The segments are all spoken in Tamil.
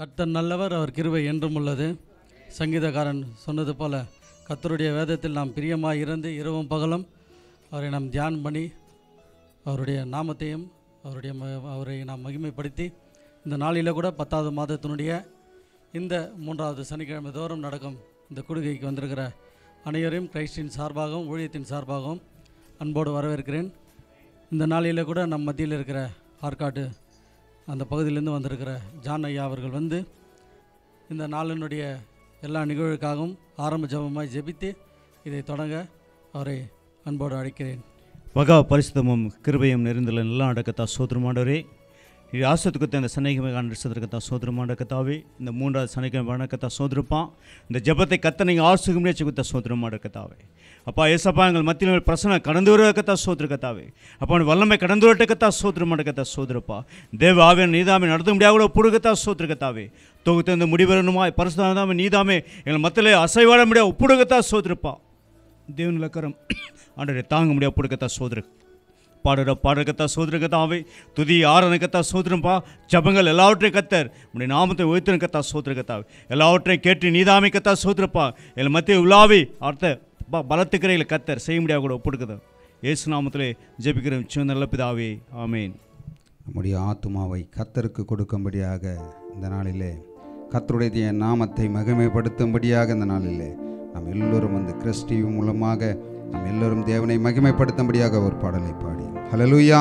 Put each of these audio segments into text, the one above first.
கர்த்தர் நல்லவர், அவர் கிருபை என்றும் உள்ளது. சங்கீதக்காரன் சொன்னது போல கர்த்தருடைய வேதத்தில் நாம் பிரியமாக இருந்து இரவும் பகலும் அவரை நாம் தியானம் பண்ணி அவருடைய நாமத்தையும் அவரை நாம் மகிமைப்படுத்தி இந்த நாளில் கூட 10வது மாதத்தினுடைய இந்த 3வது சனிக்கிழமை தோறும் நடக்கும் இந்த கூடுகைக்கு வந்திருக்கிற அனைவரையும் கிறிஸ்டின் சார்பாகவும் ஊழியத்தின் சார்பாகவும் அன்போடு வரவேற்கிறேன். இந்த நாளில் கூட நம் மத்தியில் இருக்கிற ஆற்காட்டு அந்த பகுதியிலேருந்து வந்திருக்கிற ஜான் ஐயா அவர்கள் வந்து இந்த நாளினுடைய எல்லா நிகழ்வுக்காகவும் ஆரம்ப ஜெபமாய் ஜெபித்து இதை தொடங்க அவரை அன்போடு அழைக்கிறேன். மகா பரிசுத்தமும் கிருபையும் நிறைந்துள்ள நல்ல அடக்கத்தா சோதரமாண்டவரே, இது ஆசத்துக்கு இந்த சனிக்கிழமை காண்றதுக்கத்தா சோதரமாண்ட கத்தாவே, இந்த 3வது சனிக்கிழமை வணக்கத்தா சோதரப்பான் இந்த ஜபத்தை கத்த நீங்கள் ஆசுக்கு முடியாச்சு கொடுத்தா சோதரமாண்ட கத்தாவே. அப்பா ஏசப்பா எங்கள் மத்தியில் பிரச்சனை கடந்து வருவதற்கத்தா சோதர கத்தாவே. அப்பா வல்லமை கடந்து வரட்டக்கத்தா சோதரமாண்ட கத்தா சோதரப்பா. தேவ ஆவியன் நீதாமே நடத்த முடியாத ஒப்புடுக்கத்தா சோதர கத்தாவே. தொகுத்து இந்த முடிவரணுமாய் பரிசுத்தாமே நீதாமே எங்கள் மத்தியிலே அசைவாட முடியாது ஒப்புடுக்கத்தா சோதரப்பா. தேவன் இலக்கரம் ஆண்டரை தாங்க முடியாது ஒப்புடுக்கத்தா சோதர பாடுறக்கத்தா சோதரகத்தாவே. துதி ஆரணக்கத்தா சோதரம்பா. ஜபங்கள் எல்லாவற்றையும் கத்தர் உடைய நாமத்தை உயர்த்தினக்கத்தா சோதரகத்தாவே. எல்லாவற்றையும் கேட்டு நீதாமிக்கத்தா சோதரப்பா. எங்கள் மத்திய உலாவி அர்த்த பலத்துக்கிறையில் கத்தர் செய்ய முடியாது கூட ஒப்புடுக்குது. இயேசு நாமத்திலே ஜெபிக்கிறோம் சிவ நல்ல பிதாவே, ஆமேன். நம்முடைய ஆத்துமாவை கத்தருக்கு கொடுக்கும்படியாக இந்த நாளிலே கத்தருடைய நாமத்தை மகிமைப்படுத்தும்படியாக இந்த நாளிலே நாம் எல்லோரும் வந்து கிறிஸ்து டிவி மூலமாக நாம் எல்லோரும் தேவனை மகிமைப்படுத்தும்படியாக ஒரு பாடலை பாடி ஹல்லேலூயா.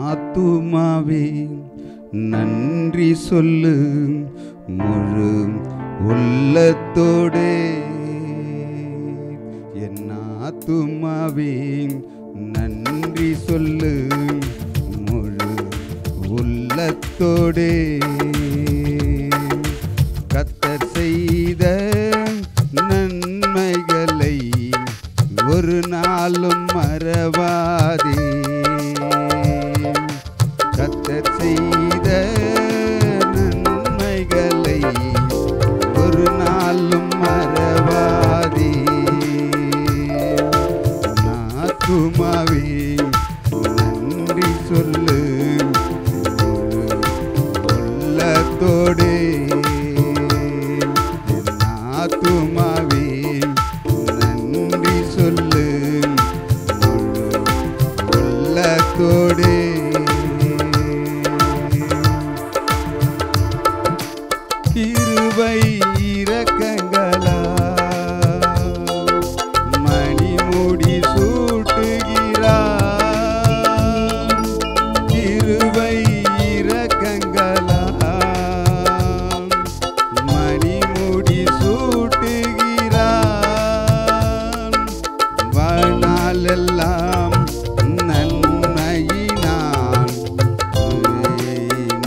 ஆத்துமாவே நன்றி சொல்லு முழு உள்ளத்தோடே. என் ஆத்துமாவே நன்றி சொல்லு முழு உள்ளத்தோடே. கர்த்தர் செய்த நன்மைகளை ஒரு நாளும் மறவாதே. கர்த்தர் செய்த நன்மைகளை ஒரு நாளும் மறவாதே. ஆத்துமாவே நன்றி சொல்லு உள்ளத்தோடே. ஆத்துமாவே நன்றி சொல்லு உள்ளத்தோடே. கிருபை இரக்கங்களா மணிமுடி சூட்டுகிறார். கிருபை இரக்கங்களா மணிமுடி சூட்டுகிறார். வாழ்நாளெல்லாம் நன்மையினால்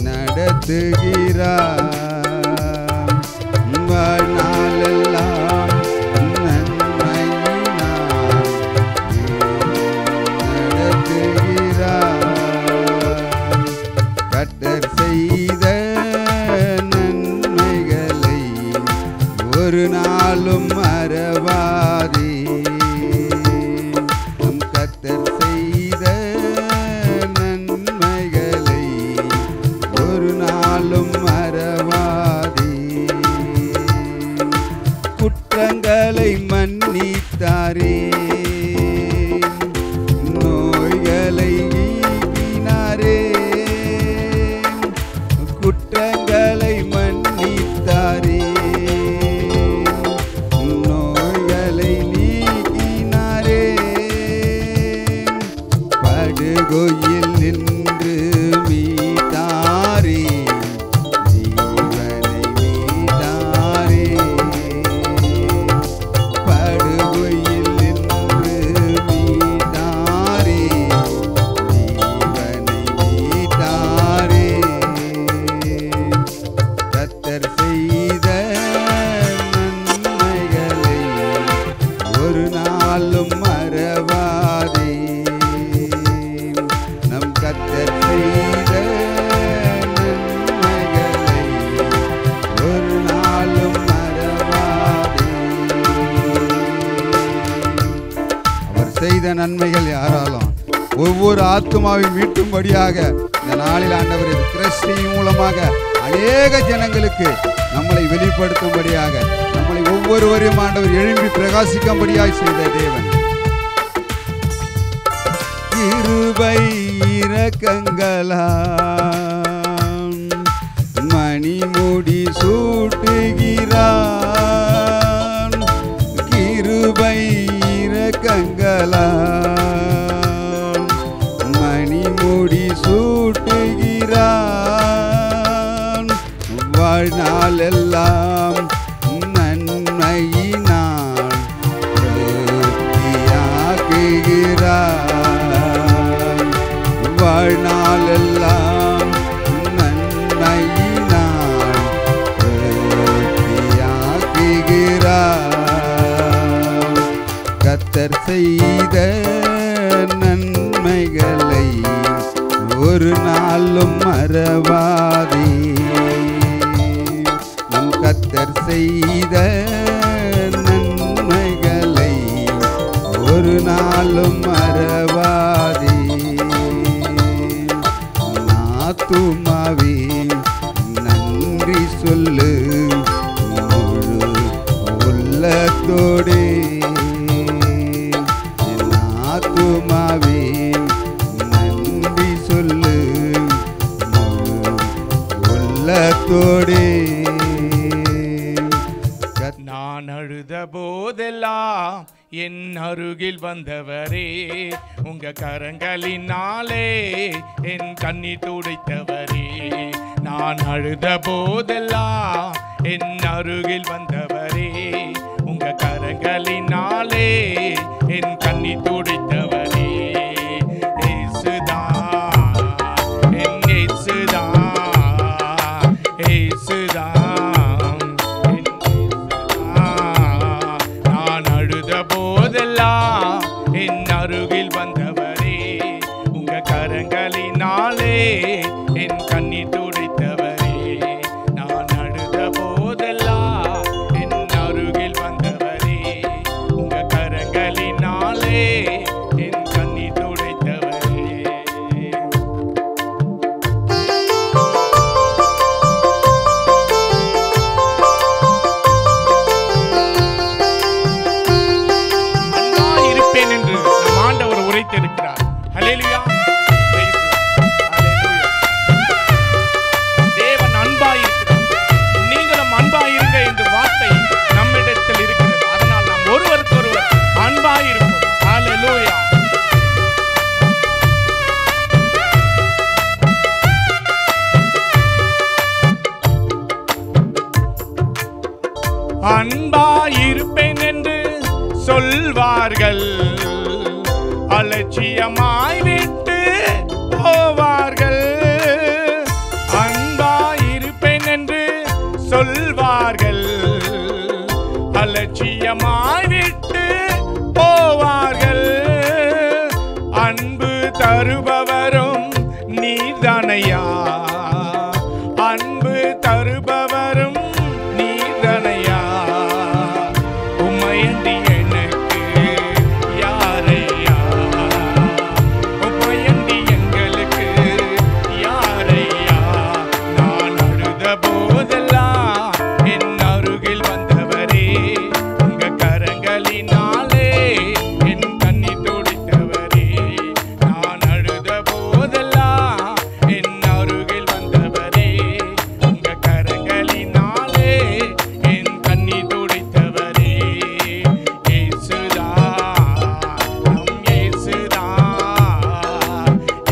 நடத்துகிறார். வாழ்நாளெல்லாம் நன்மையினால் நடத்துகிறார். கர்த்தர் செய்த நன்மைகளை ஒரு நாளும் மறவாதே. நம் கர்த்தர் செய்த நன்மைகளை ஒரு நாளும் மறவாதே. குற்றங்களை மன்னித்தாரே, நோய்களை நீக்கினாரே. குற்றங்களை மன்னித்தாரே, நோய்களை நீக்கினாரே. படுகொயில் நின்று மீட்டாரே, ஜீவனை மீட்டாரே. படுகொயில் நின்று மீட்டாரே, ஜீவனை மீட்டாரே. கர்த்தர் செய்த நன்மைகளை ஒரு நாளும் மறவாதே. நம் கர்த்தர் செய்த நன்மைகளை ஒரு நாளும் மறவாதே. அவர் செய்த நன்மைகள் யாராலும் ஒவ்வொரு ஆத்துமாவை மீட்டும்படியாக நாளில் ஆண்டவரே கிறிஸ்துவின் மூலமாக அநேக ஜனங்களுக்கு நம்மளை வெளிப்படுத்தும்படியாக நம்மளை ஒவ்வொருவரையும் ஆண்டவர் எழும்பி பிரகாசிக்கும்படியாய் செய்த தேவன். கிருபை இரக்கங்களால் மணிமுடி சூட்டுகிறான். கிருபை இரக்கங்களால் மணிமுடி சூட்டுகிறான். வாழ்நாளெல்லாம் நன்மையினால் திருப்தியாக்குகிறான். வாழ்நாளெல்லாம் நன்மையினால் திருப்தியாக்குகிறான். கர்த்தர் செய்த நன்மைகளை ஒரு நாளும் மறவாதே. நம் கர்த்தர் செய்த நன்மைகளை ஒரு நாளும் மறவாதே. ஆத்துமாவே நன்றி சொல்லு முழு உள்ளத்தோடு. ஆத்துமாவே நன்றி சொல்லு முழு உள்ளத்தோடு. நான் அழுத போதெல்லாம் என் அருகில் வந்தவரே, உங்க கரங்களினாலே என் கண்ணீர் துடைத்தவரே. நான் அழுத போதெல்லாம் என் அருகில் வந்தவரே, உங்க கரங்களினாலே என் கண்ணீர் துடைத்தவரே. இயேசுதான் என் இயேசுதான், இயேசுதான் என் இயேசுதான். நான் அழுத போதெல்லாம் என் அருகில் வந்தவரே, உங்க கரங்களினாலே என் கண்ணீர் துடைத்தவரே. நான் அழுத போதெல்லாம் என் அருகில் வந்தவரே, உங்க கரங்களினாலே என் கண்ணீர் துடைத்தவரே. இருப்பேன் என்று நம் ஆண்டவர் உரைத்திருக்கிறார். ஹல்லேலூயா. Praise the Lord. ஹல்லேலூயா. தேவன் அன்பாயிருக்கிறார். நீங்களும் அன்பாயிருங்க என்ற வார்த்தை நம்மிடத்தில் இருக்கிறது. அதனால் நாம் ஒருவருக்கொருவர் அன்பாயிருப்போம். ஹல்லேலூயா. அன்பாயிருப்பேன் என்று சொல்வார்கள், அலட்சியமாய் விட்டு போவார்கள். அன்பாயிருப்பேன் என்று சொல்வார்கள், அலட்சியமாய் விட்டு போவார்கள். அன்பு தருபவரும் நீர்தானையா, அன்பு தருபவரும் நீர்தானையா. உம்மையன்றி எனக்கு யாரையா, உம்மையன்றி எங்களுக்கு யாரையா. நான் அழுத போதெல்லாம் என் அருகில் வந்தவரே, உங்க கரங்களினாலே என் கண்ணீர் துடைத்தவரே. நான் அழுத போதெல்லாம் என் அருகில் வந்தவரே, உங்க கரங்களினாலே என் கண்ணீர் துடைத்தவரே. இயேசுதான் நம் இயேசுதான்,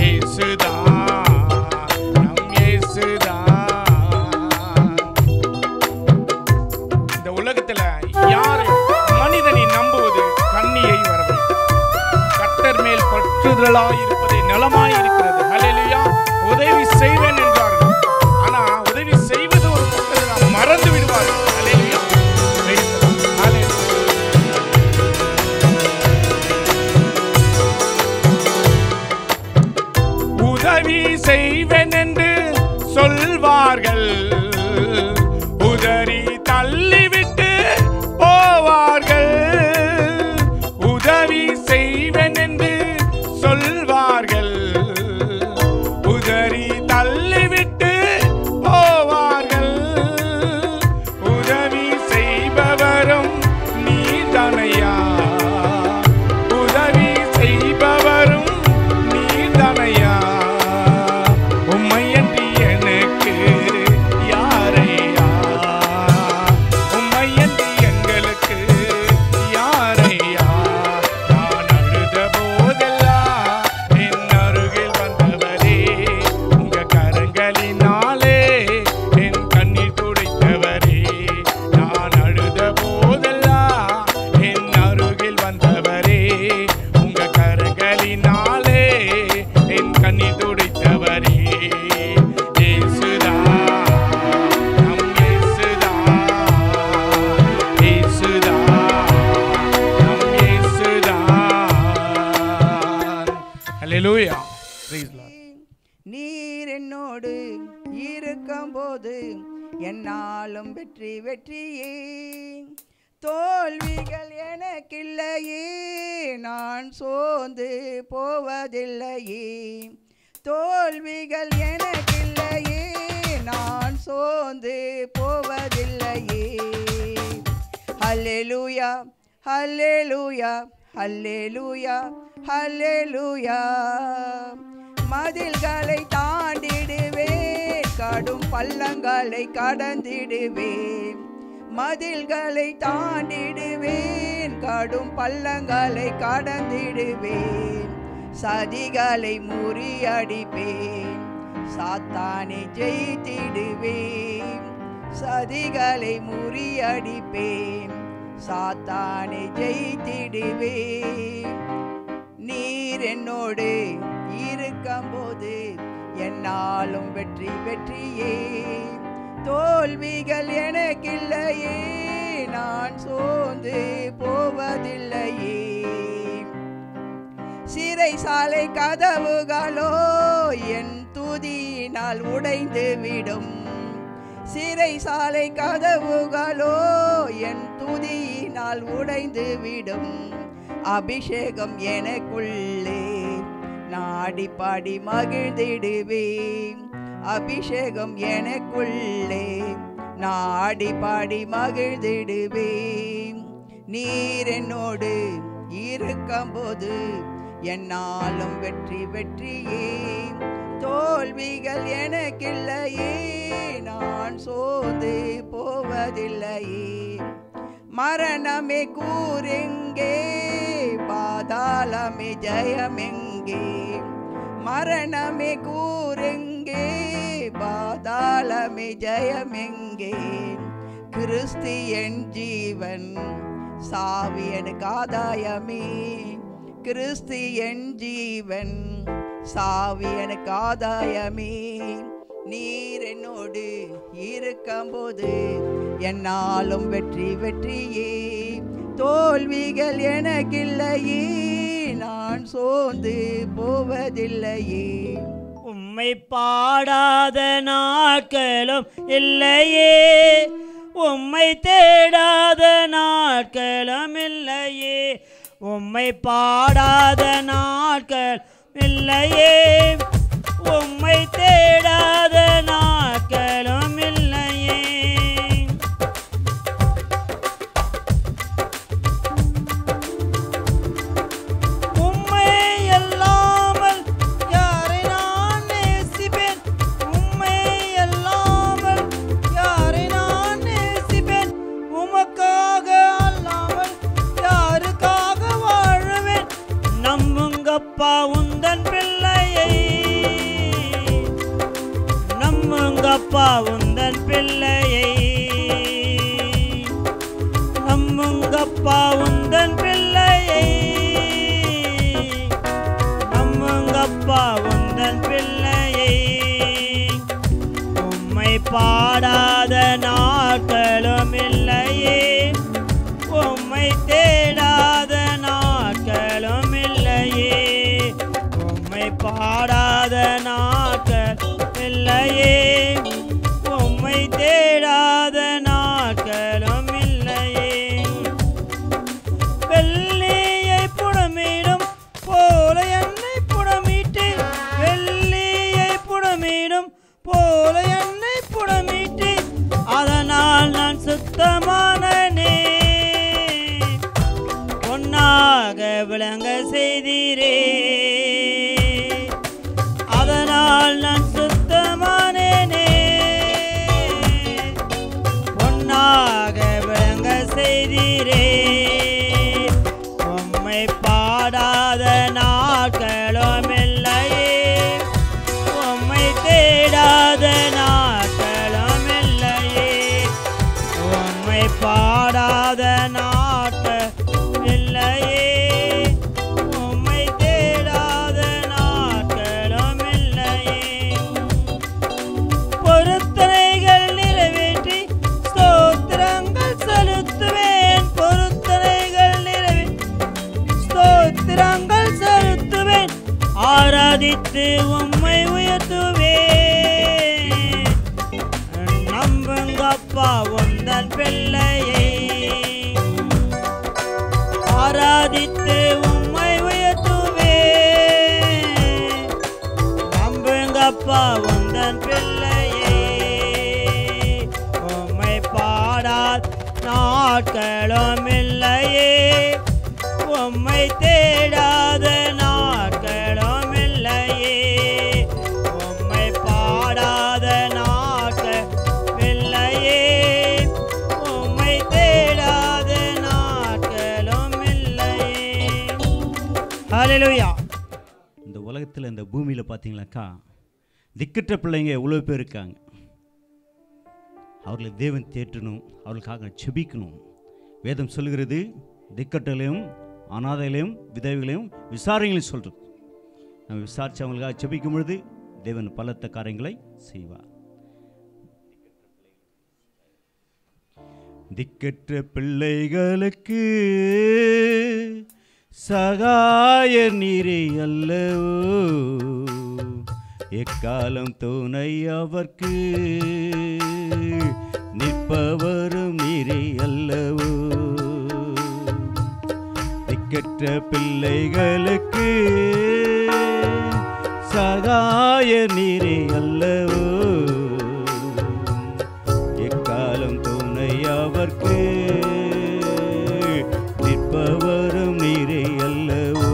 இயேசுதான் நம் இயேசுதான். இந்த உலகத்துல யாரு மனிதனை நம்புவது கண்ணியை வரவழைக்கும். கர்த்தர் மேல் பற்றுதலாயிருப்பதே நலமாயிருக்கிறது. ஹல்லேலூயா. உதவி செய்வேன் என்றார்கள், ஆனா உதவி செய்வது ஒரு பக்கத்தில் மறந்து விடுவார்கள். ஹல்லேலூயா. Praise the Lord. ஹல்லேலூயா. உதவி செய்வேன் என்று சொல்வார்கள், உதறி தள்ளிவிட்டு போவார்கள். உதவி செய்வேன் என்று சொல்வார்கள், உதறி இருக்கும்போது என்னாலும் வெற்றி வெற்றியே. தோல்விகள் எனக்கில்லையே, நான் சோர்ந்து போவதில்லையே. தோல்விகள் எனக்கில்லையே, நான் சோர்ந்து போவதில்லையே. ஹல்லேலூயா ஹல்லேலூயா ஹல்லேலூயா ஹல்லேலூயா. மதில்களை தாண்டிடுவேன், கடும் பள்ளங்களை கடந்திடுவேன். மதில்களை தாண்டிடுவேன், கடும் பள்ளங்களை கடந்திடுவேன். சதிகளை முறியடிப்பேன், சாத்தானை ஜெயித்திடுவேன். சதிகளை முறியடிப்பேன், சாத்தானை ஜெயித்திடுவேன். நீர் என்னோடு இருக்கும்போது என்னாலும் வெற்றி வெற்றியே. தோல்விகள் எனக்கில்லையே, நான் சோர்ந்து போவதில்லையே. சிறைசாலை கதவுகளோ என் துதியினால் உடைந்து விடும். சிறைசாலை கதவுகளோ என் துதியினால் உடைந்து விடும். அபிஷேகம் எனக்குள்ளே நாடி பாடி மகிழ்ந்திடுவேன். அபிஷேகம் எனக்குள்ளே நாடி பாடி மகிழ்ந்திடுவேன். நீர் என்னோடு இருக்கும்போது என்னாலும் வெற்றி வெற்றியே. தோல்விகள் எனக்கில்லையே, நான் சோர்ந்து போவதில்லையே. மரணமே கூரெங்கே, பாதாளமே ஜெயமெங்கே. மரணமே கூரெங்கே, பாதாளமே ஜெயமெங்கே. கிறிஸ்து என் ஜீவன், சாவி எனக்கு ஆதாயமே. கிறிஸ்து என் ஜீவன், சாவி எனக்கு ஆதாயமே. நீர் என்னோடு இருக்கும்போது என்னாலும் வெற்றி வெற்றியே. தோல்விகள் எனக்கில்லையே, நான் சோர்ந்து போவதில்லையே. உம்மை பாடாத நாட்களும் இல்லையே, உம்மை தேடாத நாட்களும் இல்லையே. உம்மை பாடாத நாட்கள் இல்லையே, உம்மை தேடாத நாட்களும் இல்லையே. உம்மை அல்லாமல் யாரை நான் நேசிப்பேன்? உம்மை அல்லாமல் யாரை நான் நேசிப்பேன்? உமக்காக அல்லாமல் யாருக்காக வாழுவேன்? நம்புங்கப்பா உந்தன் பிள்ளையை, நம்புங்கப்பா உந்தன் பிள்ளையை. நம்புங்கப்பா உந்தன் பிள்ளையை, நம்புங்கப்பா உந்தன் பிள்ளையை. உம்மை பாடாத நாட்களும் இல்லையே, உம்மை தேடாத நாட்களும் இல்லையே. உம்மை பாடாத நாட்கள் இல்லையே, உம்மை தேடாத நாட்களும் இல்லையே. வெள்ளியை புடமிடும் போல என்னை புடமிட்டு, வெள்ளியை புடமிடும் போல என்னை புடமிட்டு, அதனால் நான் சுத்தமானனே. பொன்னாக விளங்க செய்தீரே, அதனால் நான் சுத்தமானேனே. பொன்னாக விளங்க செய்தீரே. உம்மை பாடாத நாட்களும் இல்லையே, உம்மை தேடாத நாட்களும் இல்லையே. உம்மை பாடாத நாட்கள் இல்லையே, உம்மை தேடாத நாட்களும் இல்லையே. பொருத்தனைகள் நிறைவேற்றி ஸ்தோத்திரங்கள் செலுத்துவேன். பொருத்தனைகள் நிறைவேற்றி ஸ்தோத்திரங்கள் செலுத்துவேன். ஆராதித்து உம்மை உயர்த்துவேன். அப்பா உந்தன் பிள்ளையை ஆராதித்து உம்மை உயர்த்துவே. நம்புங்கப்பா உந்தன் பிள்ளையை உம்மை பாடாத நாட்களும் இல்லையே, உம்மை தேடாத நாட்களும் இல்லையே, உம்மை பாடாத நாட்கள் இல்லையே, உம்மை தேடாத நாட்களும் இல்லையே. ஹல்லேலூயா. இந்த உலகத்தில் இந்த பூமியில் பார்த்தீங்களாக்கா திக்கற்ற பிள்ளைங்க எவ்வளோ பேர் இருக்காங்க. அவர்களை தேவன் தேற்றணும், அவர்களுக்காக செபிக்கணும். வேதம் சொல்கிறது திக்கற்றலையும் அனாதைகளையும் விதவைகளையும் விசாரணைகளையும் சொல்கிறது. நம்ம விசாரித்து அவங்களுக்காக செபிக்கும் பொழுது தேவன் பலத்த காரியங்களை செய்வார். திக்கற்ற பிள்ளைகளுக்கு சகாய நீரே அல்லவோ, எக்காலம் துணை அவர்க்கு நிற்பவரும் நீரே அல்லவோ. திக்கற்ற பிள்ளைகளுக்கு சகாய நீரே அல்லவோ, எக்காலம் துணை அவர்க்கு நிற்பவரும் நீரே அல்லவோ.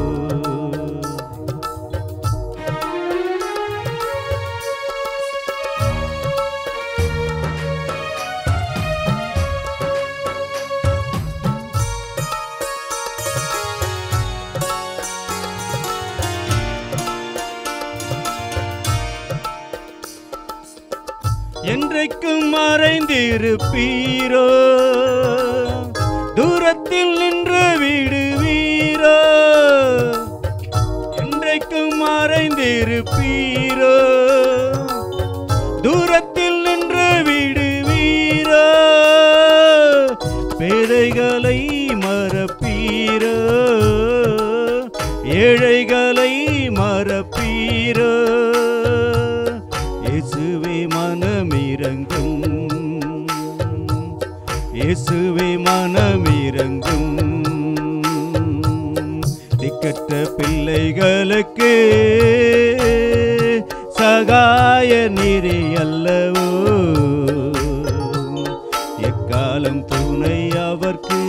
என்றைக்கும் மறைந்திருப்பீரோ, தூரத்தில் நின்று விடுவீரோ. என்றைக்கும் மறைந்திருப்பீரோ, தூரத்தில் நின்று விடுவீரோ. பேதைகளை மறப்பீரோ, ஏழைகளை மறப்பீரோ. இயேசுவே மனமிரங்கும், இயேசுவே மனமிரங்கும். திக்கற்ற பிள்ளைகளுக்கு சகாய நீரே அல்லவோ, எக்காலம் துணை அவர்க்கு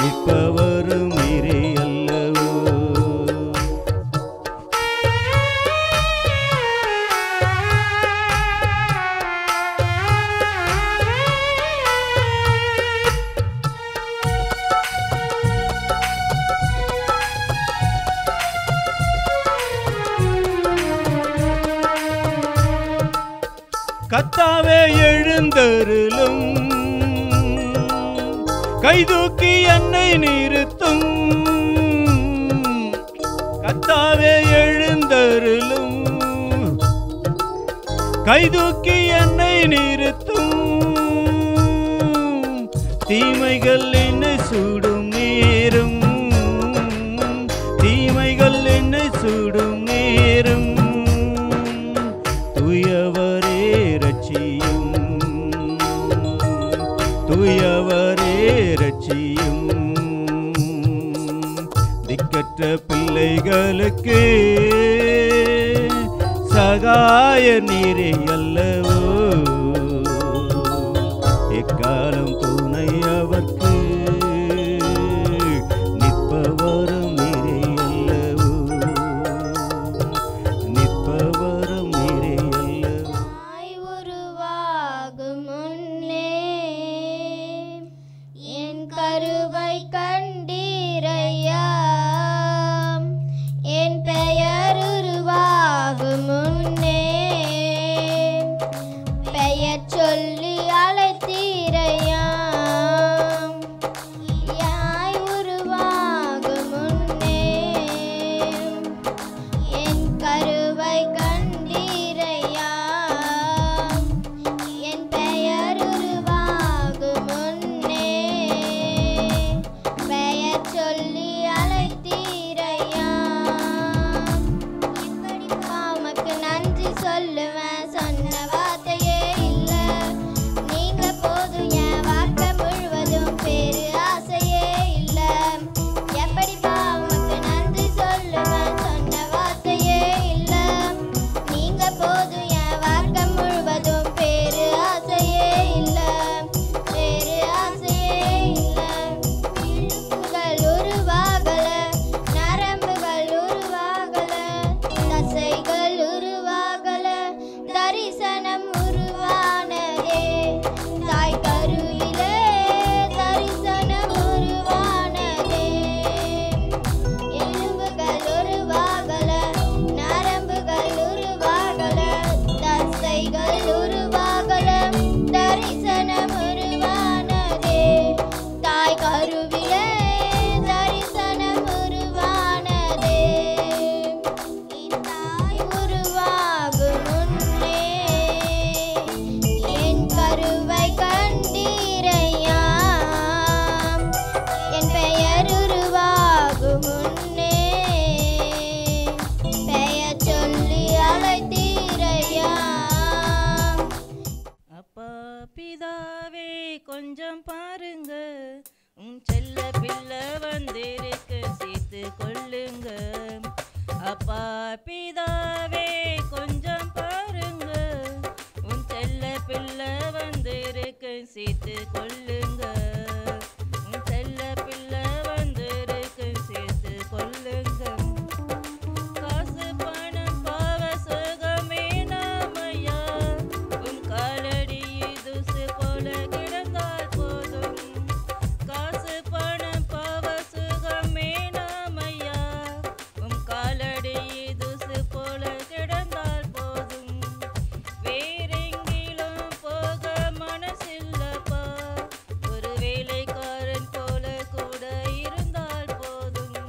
நிற்பவரும் நீரே அல்லவோ. கர்த்தாவே எழுந்தருளும், கைதூக்கி என்னை நிறுத்தும். கர்த்தாவே எழுந்தருளும், கைதூக்கி என்னை நிறுத்தும். தீமைகள் என்னை சூடும் நேரும், தீமைகள் என்னை சூடும் நேரும். தூயவரே ரட்சியும், தூயவரே ரட்சியும். திக்கற்ற பிள்ளைகளுக்கு சகாய நீரே அல்லவோ, எக்காலம் துணை அவர்க்கு நிற்பவரும் நீரே அல்லவோ, நிற்பவரும் நீரே அல்லவோ. உருவாகும் முன்னே என் கருவை கண்டீரையா, என் பெயர் உருவாகும் முன்னே கொஞ்சம் பாருங்க, உன் செல்ல பிள்ளை வந்திருக்கு சேர்த்து கொள்ளுங்க. அப்பா பிதாவே கொஞ்சம் பாருங்க, உன் செல்ல பிள்ளை வந்திருக்கு சேர்த்து கொள்ளுங்க. உன் செல்ல பிள்ளை வந்திருக்கு சேர்த்து கொள்ளுங்க. காசு பணம் பாவ சுகமே நாமையா, உன் காலடி தூசு போல கிடந்தால் போதும். காசு பணம் பாவ சுகமே நாமையா, உன் காலடி தூசு போல கிடந்தால் போதும். வேறெங்கிலும் போக மனசில்லப்பா, ஒரு வேலைக்காரன் போல கூட இருந்தால் போதும்.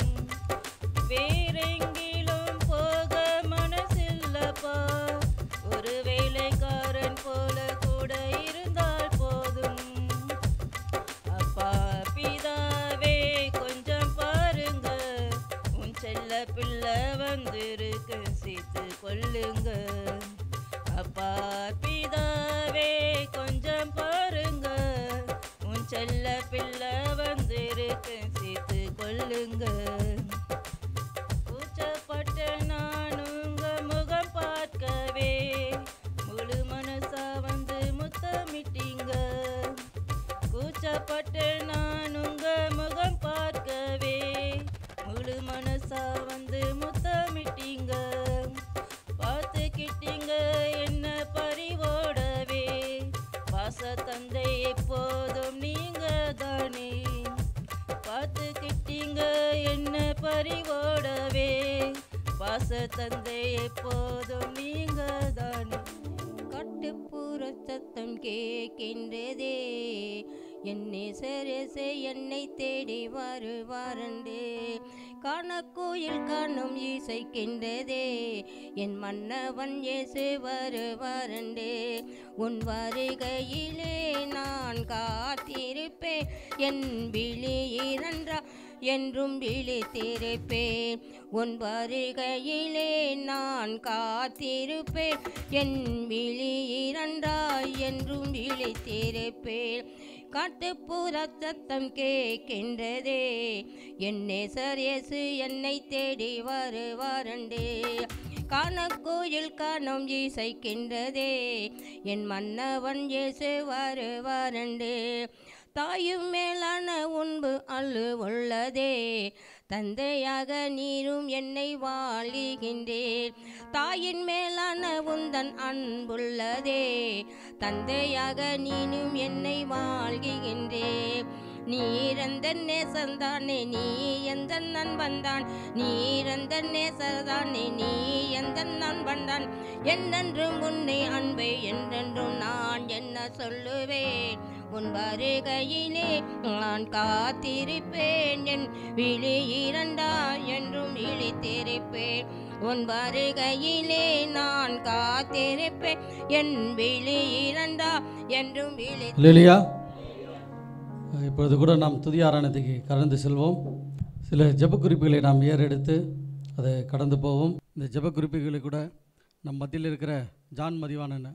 வேறெங்கிலும் போக மனசில்லப்பா, ஒரு வேலைக்காரன் போல கூட இருந்தால் போதும். அப்பா பிதாவே கொஞ்சம் பாருங்க, உன் செல்ல பிள்ளை வந்திருக்கு சேர்த்து கொள்ளுங்க. அப்பா பிதாவே கொஞ்சம் பாருங்க, உன் செல்ல பிள்ளை வந்திருக்கு சேர்த்து கொள்ளுங்க. கூச்சப்பட்ட நான் உங்க முகம் பார்க்கவே, முழு மனசா வந்து முத்தமிட்டீங்க. கூச்சப்பட்ட நான் உங்க முகம் பார்க்கவே, முழு மனசா வந்து முத்தமிட்டீங்க. பார்த்துக்கிட்டீங்க என்ன பறிவோடவே, பாச தந்தை எப்போதும் நீங்க தானே. பார்த்துக்கிட்டீங்க என்ன பறிவோடவே, பாச தந்தை எப்போதும் நீங்க தானே. கட்டுப்புற சத்தம் கேட்கின்றதே, என்னை சரசே என்னை தேடி வருவாரண்டே. காணக்கோயில் காணும் இசைக்கின்றதே, என் மன்னவன் இயேசு வருவாரண்டே. உன் வருகையிலே நான் காத்திருப்பேன், என் விழி இரண்டா என்றும் விழித்திருப்பேன். உன் வருகையிலே நான் காத்திருப்பேன், என் விழி இரண்டா என்றும் விழித்திருப்பேன். காட்டுப்புற சத்தம் கேட்கின்றதே, என் நேசர் இயேசு என்னை தேடி வருவாரண்டே. காணக்கோயில் காணும் இசைக்கின்றதே, என் மன்னவன் இயேசு வருவாரண்டே. தாயும் மேலான உன்பு அள்ளு உள்ளதே, தந்தையாக நீரும் என்னை வாழுகின்றேன். தாயின் மேலான உந்தன் அன்புள்ளதே, தந்தையாக நீனும் என்னை வாழ்கின்றேன். நீரந்த நேசந்தானே நீ எந்த நண்பன்தான், நீரந்த நேசர்தானே நீ எந்த நண்பன்தான். என்றென்றும் உன்னை அன்பை என்றென்றும் நான் என்ன சொல்லுவேன். உன் வருகையிலே நான் காத்திருப்பேன், என் விழி இரண்டா என்றும் விழித்திருப்பேன். உன் வருகையிலே நான் காத்திருப்பேன், என் விழி இரண்டா என்றும் விழி. இல்லையா? இப்பொழுது கூட நாம் துதி ஆராதனைக்கு கடந்து செல்வோம். சில ஜெப குறிப்புகளை நாம் ஏறெடுத்து அதை கடந்து போவோம். இந்த ஜெப குறிப்புகளை கூட நம் மத்தியில் இருக்கிற ஜான் மதிவாணன்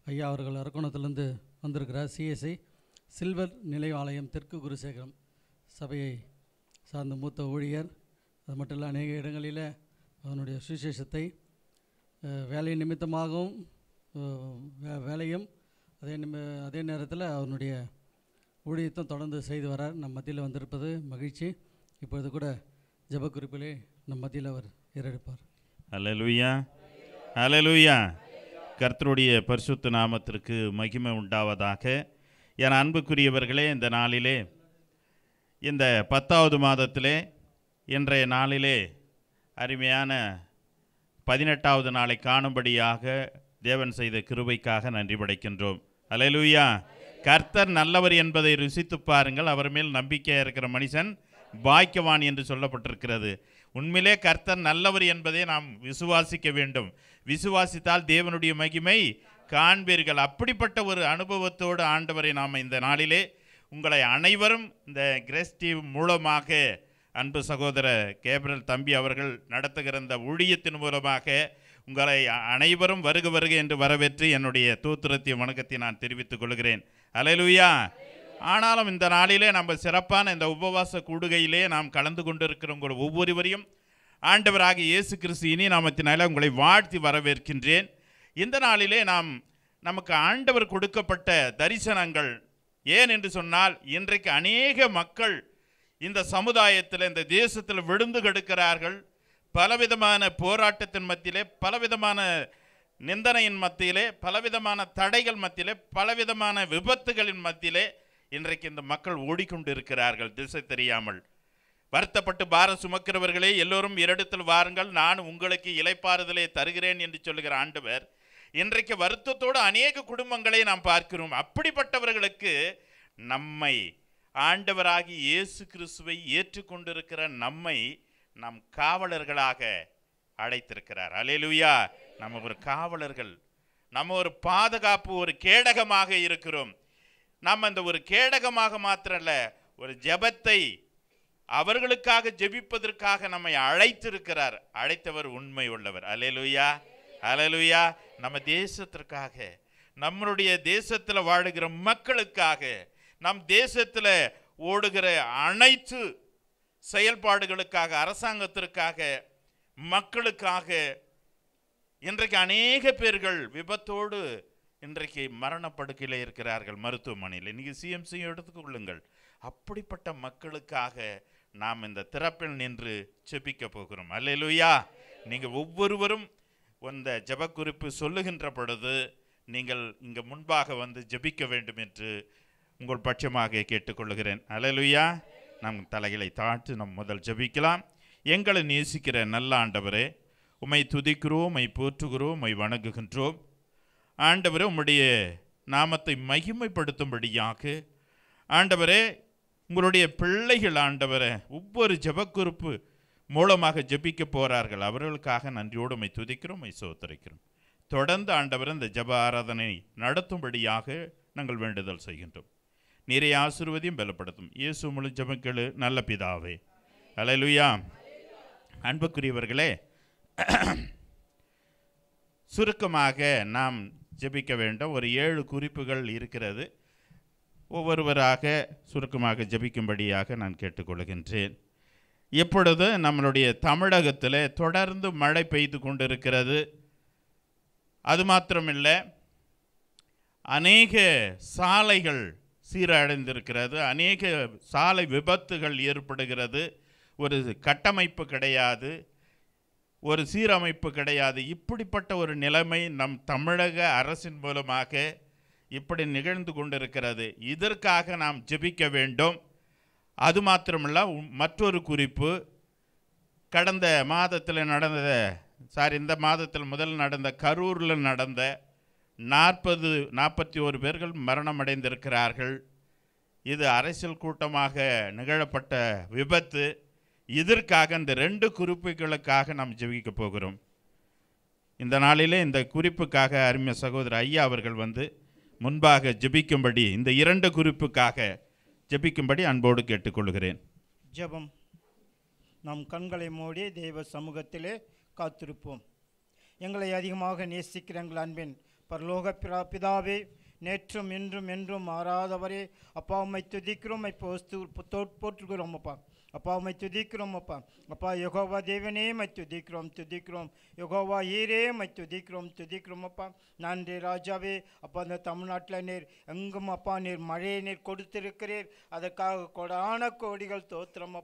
ஐயா அவர்கள் அரக்கோணத்திலிருந்து வந்திருக்கிற சிஎஸ்ஐ சில்வர் நிலைவாலயம் தெற்கு குருசேகரம் சபையை சார்ந்த மூத்த ஊழியர். அது மட்டும் இல்லை, அநேக இடங்களில் அவனுடைய சுவிசேஷத்தை வேலை நிமித்தமாகவும் வேலையும் அதே நேரத்தில் அவனுடைய ஊழியத்தும் தொடர்ந்து செய்து வரார். நம் மத்தியில் வந்திருப்பது மகிழ்ச்சி. இப்பொழுது கூட ஜெப குறிப்பிலே நம் மத்தியில் அவர் ஏறெடுப்பார். அல்லேலூயா, அல்லேலூயா. கர்த்தருடைய பரிசுத்த நாமத்திற்கு மகிமை உண்டாவதாக. என் அன்புக்குரியவர்களே, இந்த நாளிலே, இந்த 10வது மாதத்திலே இன்றைய நாளிலே அருமையான 18வது நாளை காணும்படியாக தேவன் செய்த கிருபைக்காக நன்றி படைக்கின்றோம். அல்லேலூயா. கர்த்தர் நல்லவர் என்பதை ருசித்து பாருங்கள், அவர் மேல் நம்பிக்கையாக இருக்கிற மனுஷன் பாக்கியவான் என்று சொல்லப்பட்டிருக்கிறது. உண்மையிலே கர்த்தர் நல்லவர் என்பதை நாம் விசுவாசிக்க வேண்டும். விசுவாசித்தால் தேவனுடைய மகிமை காண்பீர்கள். அப்படிப்பட்ட ஒரு அனுபவத்தோடு ஆண்டவரை நாம் இந்த நாளிலே உங்களை அனைவரும் இந்த கிரேஸ் டிவி மூலமாக அன்பு சகோதர கேப்ரியல் தம்பி அவர்கள் நடத்துகிற இந்த ஊழியத்தின் மூலமாக உங்களை அனைவரும் வருக வருக என்று வரவேற்று என்னுடைய தூத்திரத்திய வணக்கத்தை நான் தெரிவித்துக் கொள்கிறேன். அல்லேலூயா. ஆனாலும் இந்த நாளிலே நம்ம சிறப்பான இந்த உபவாச கூடுகையிலே நாம் கலந்து கொண்டிருக்கிறவங்க ஒவ்வொருவரையும் ஆண்டவராகிய இயேசு கிறிஸ்து இனி நாமத்தினால உங்களை வாழ்த்தி வரவேற்கின்றேன். இந்த நாளிலே நமக்கு ஆண்டவர் கொடுக்கப்பட்ட தரிசனங்கள் ஏன் என்று சொன்னால், இன்றைக்கு அநேக மக்கள் இந்த சமுதாயத்தில் இந்த தேசத்தில் விழுந்து கிடக்கிறார்கள். பலவிதமான போராட்டத்தின் மத்தியிலே, பலவிதமான நிந்தனையின் மத்தியிலே, பலவிதமான தடைகள் மத்தியிலே, பலவிதமான விபத்துகளின் மத்தியிலே இன்றைக்கு இந்த மக்கள் ஓடிக்கொண்டிருக்கிறார்கள் திசை தெரியாமல். வருத்தப்பட்டு பாரம் சுமக்கிறவர்களே எல்லோரும் இரடத்தில் வாருங்கள், நான் உங்களுக்கு இளைப்பாறுதலை தருகிறேன் என்று சொல்லுகிற ஆண்டவர் இன்றைக்கு வருத்தத்தோடு அநேக குடும்பங்களை நாம் பார்க்கிறோம். அப்படிப்பட்டவர்களுக்கு நம்மை ஆண்டவராகி இயேசு கிறிஸ்துவை ஏற்றுக்கொண்டிருக்கிற நம்மை நம் காவலர்களாக அழைத்திருக்கிறார். அல்லேலூயா. நம்ம ஒரு காவலர்கள், நம்ம ஒரு பாதுகாப்பு, ஒரு கேடகமாக இருக்கிறோம். நம்ம அந்த ஒரு கேடகமாக மாத்திரல்ல, ஒரு ஜெபத்தை அவர்களுக்காக ஜெபிப்பதற்காக நம்மை அழைத்திருக்கிறார். அழைத்தவர் உண்மை உள்ளவர். அல்லேலூயா, அல்லேலூயா. நம்ம தேசத்திற்காக, நம்மளுடைய தேசத்தில் வாழுகிற மக்களுக்காக, நம் தேசத்தில் ஓடுகிற அனைத்து செயல்பாடுகளுக்காக, அரசாங்கத்திற்காக, மக்களுக்காக இன்றைக்கு அநேக பேர்கள் விபத்தோடு இன்றைக்கு மரணப்படுக்கையில் இருக்கிறார்கள் மருத்துவமனையில். இன்றைக்கி சிஎம்சி எடுத்துக்கொள்ளுங்கள். அப்படிப்பட்ட மக்களுக்காக நாம் இந்த திறப்பில் நின்று ஜெபிக்க போகிறோம். அல்லேலூயா. நீங்கள் ஒவ்வொருவரும் இந்த ஜெபக்குறிப்பு சொல்லுகின்ற பொழுது நீங்கள் இங்கே முன்பாக வந்து ஜெபிக்க வேண்டும் என்று உங்கள் பட்சமாக கேட்டுக்கொள்கிறேன். அல்லேலூயா. நம் தலைகளை தாழ்த்து நம் முதல் ஜெபிக்கலாம். எங்களை நேசிக்கிற நல்ல ஆண்டவரே, உம்மை துதிக்கிறோம், உம்மை போற்றுகிறோம், உம்மை வணங்குகின்றோம். ஆண்டவரே, உம்முடைய நாமத்தை மகிமைப்படுத்தும்படியாக ஆண்டவரே, உங்களுடைய பிள்ளைகள் ஆண்டவரே ஒவ்வொரு ஜெபக்குறிப்பு மூலமாக ஜெபிக்க போகிறார்கள். அவர்களுக்காக நன்றியோடு உம்மை துதிக்கிறோம், உம்மை ஸ்தோத்திரிக்கிறோம். தொடர்ந்து ஆண்டவர் இந்த ஜெப ஆராதனை நடத்தும்படியாக நாங்கள் வேண்டுதல் செய்கின்றோம். நிறைய ஆசீர்வதியும் பலப்படுத்தும். இயேசு முழு ஜெபங்களு நல்ல பிதாவே. அல்லேலூயா. அன்புக்குரியவர்களே, சுருக்கமாக நாம் ஜெபிக்க வேண்டும். ஒரு 7 குறிப்புகள் இருக்கிறது. ஒவ்வொருவராக சுருக்கமாக ஜெபிக்கும்படியாக நான் கேட்டுக்கொள்கின்றேன். இப்பொழுது நம்மளுடைய தமிழகத்தில் தொடர்ந்து மழை பெய்து கொண்டிருக்கிறது. அது மாத்திரமில்லை, அநேக சாலைகள் சீரடைந்திருக்கிறது, அநேக சாலை விபத்துகள் ஏற்படுகிறது. ஒரு கட்டமைப்பு கிடையாது, ஒரு சீரமைப்பு கிடையாது. இப்படிப்பட்ட ஒரு நிலைமை நம் தமிழக அரசின் மூலமாக இப்படி நிகழ்ந்து கொண்டிருக்கிறது. இதற்காக நாம் ஜெபிக்க வேண்டும். அது மாத்திரமல்ல, மற்றொரு குறிப்பு, கடந்த மாதத்தில் இந்த மாதத்தில் முதல் நடந்த கரூரில் நடந்த 41 பேர்கள் மரணமடைந்திருக்கிறார்கள். இது அரசியல் கூட்டமாக நிகழப்பட்ட விபத்து. இதற்காக இந்த 2 குறிப்புகளுக்காக நாம் ஜெபிக்க போகிறோம். இந்த நாளிலே இந்த குறிப்புக்காக அருமை சகோதரர் ஐயா அவர்கள் வந்து முன்பாக ஜெபிக்கும்படி, இந்த 2 குறிப்புக்காக ஜெபிக்கும்படி அன்போடு கேட்டுக்கொள்கிறேன். ஜெபம். நம் கண்களை மூடி தெய்வ சமூகத்திலே காத்திருப்போம். எங்களை அதிகமாக நேசிக்கிற எங்கள் அன்பின் பரலோக பிதாவே, நேற்றும் இன்றும் என்றும் மாறாதவரே, அப்பா உம்மை துதிக்கிறோம், போற்றுகிறோம். அப்பா உம்மை துதிக்கிறோம். அப்பா யெகோவா தேவனே உம்மை துதிக்கிறோம். யெகோவா ஈரே உம்மை துதிக்கிறோம். அப்பா நன்றி ராஜாவே. அப்பா இந்த தமிழ்நாட்டில் நீர் எங்கும் அப்பா நீர் மழையை நீர் கொடுத்திருக்கிறீர். அதற்காக கொடான கோடிகள் தோத்திரம்.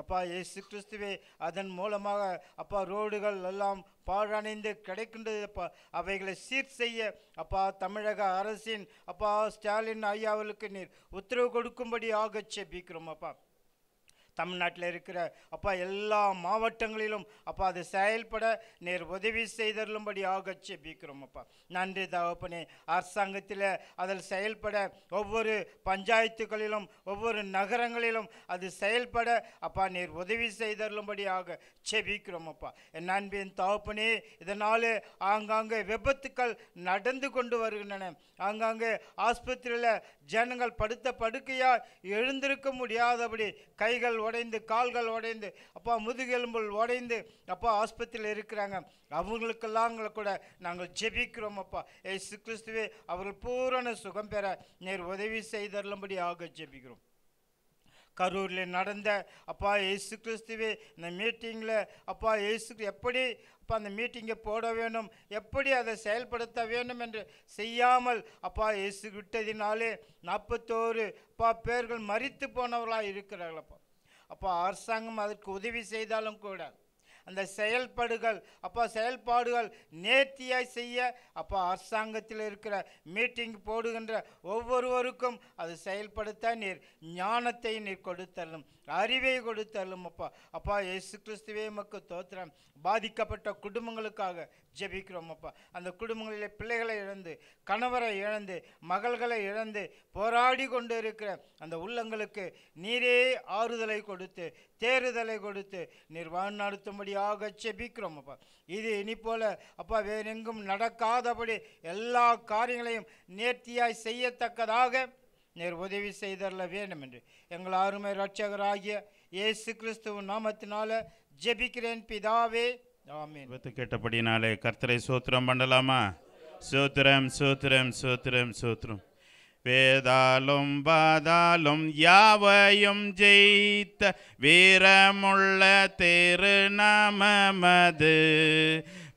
அப்பா இயேசு கிறிஸ்துவே, அதன் மூலமாக அப்பா ரோடுகள் எல்லாம் பாழடைந்து கிடைக்கின்றது. அப்பா அவைகளை சீர் செய்ய அப்பா தமிழக அரசின் அப்பா ஸ்டாலின் ஐயாவுக்கு நீர் உத்தரவு கொடுக்கும்படி ஆக ஜெபிக்கிறோம். அப்பா தமிழ்நாட்டில் இருக்கிற அப்பா எல்லா மாவட்டங்களிலும் அப்பா அது செயல்பட நீர் உதவி செய்தருளும்படி ஆக ஜெபிக்கிறோம். அப்பா நன்றி தகப்பனே. அரசாங்கத்தில் அதில் செயல்பட ஒவ்வொரு பஞ்சாயத்துகளிலும் ஒவ்வொரு நகரங்களிலும் அது செயல்பட அப்பா நீர் உதவி செய்தருளும்படி ஆக ஜெபிக்கிறோம். அப்பா என் அன்பின் தகப்பனே, இதனால் ஆங்காங்கே விபத்துக்கள் நடந்து கொண்டு வருகின்றன. ஆங்காங்கே ஆஸ்பத்திரியில் ஜனங்கள் படுத்த படுக்கையாக எழுந்திருக்க முடியாதபடி கைகள் உடைந்து, கால்கள் உடைந்து, அப்பா முதுகெலும்புகள் உடைந்து அப்பா ஆஸ்பத்திரியில் இருக்கிறாங்க. அவங்களுக்கெல்லாம் கூட நாங்கள் ஜெபிக்கிறோம் அப்பா. இயேசு கிறிஸ்துவே அவர்கள் பூரண சுகம் பெற நீர் உதவி செய்தருளும்படியாக ஜெபிக்கிறோம். கரூரில் நடந்த அப்பா இயேசு கிறிஸ்துவே இந்த மீட்டிங்கில் அப்பா இயேசு எப்படி அப்பா அந்த மீட்டிங்கை போட வேண்டும், எப்படி அதை செயல்படுத்த வேண்டும் என்று செய்யாமல் அப்பா இயேசு விட்டதினாலே 41 அப்பா பேர்கள் மரித்து போனவர்களாக இருக்கிறார்கள் அப்பா. அப்பா அரசாங்கம் அதற்கு உதவி செய்தாலும் கூட அந்த செயல்பாடுகள் நேர்த்தியாய் செய்ய அப்பா அரசாங்கத்தில் இருக்கிற மீட்டிங் போடுகின்ற ஒவ்வொருவருக்கும் அது செயல்படுத்த நீர் ஞானத்தை நீர் கொடுத்தரலும், அறிவை கொடுத்தரலும் அப்பா. அப்பா இயேசு கிறிஸ்துவே உமக்கு ஸ்தோத்திரம். பாதிக்கப்பட்ட குடும்பங்களுக்காக ஜெபிக்கிறோம் அப்பா. அந்த குடும்பங்களிலே பிள்ளைகளை இழந்து, கணவரை இழந்து, மகள்களை இழந்து போராடி கொண்டு இருக்கிற அந்த உள்ளங்களுக்கு நீரே ஆறுதலை கொடுத்து, தேறுதலை கொடுத்து நீர் வழிநடத்தும்படியாக ஜெபிக்கிறோம் அப்பா. இது இனி போல அப்பா வேறெங்கும் நடக்காதபடி எல்லா காரியங்களையும் நேர்த்தியாய் செய்யத்தக்கதாக நீர் உதவி செய்தரல வேண்டும் என்று எங்கள் அருமை இரட்சகராகிய இயேசு கிறிஸ்துவின் நாமத்தினால ஜெபிக்கிறேன் பிதாவே, ஆமென். கேட்டபடினாலே கர்த்தரை சோத்திரம் பண்ணலாமா? சோத்திரம் சோத்திரம் சோத்திரம் சோத்திரம். வேதாலும் பாதாலும் யாவையும் ஜெயித்த வீரமுள்ள திருநாமமது.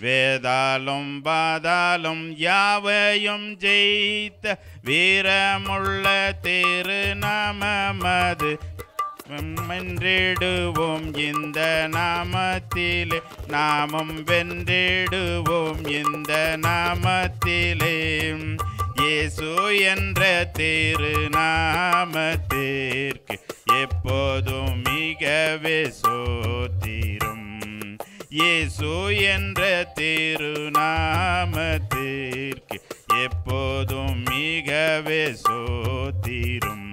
வேதாலும் பாதாலும் யாவையும் ஜெயித்த வீரமுள்ள திருநாமமது. வென்றிடுவோம் இந்த நாமத்திலே, நாமும் வென்றிடுவோம் இந்த நாமத்திலே. இயேசு என்ற திருநாமத்திற்கு எப்போதும் மிகவே சோத்திரம். இயேசு என்ற திருநாமத்திற்கு எப்போதும் மிகவே சோத்திரம்.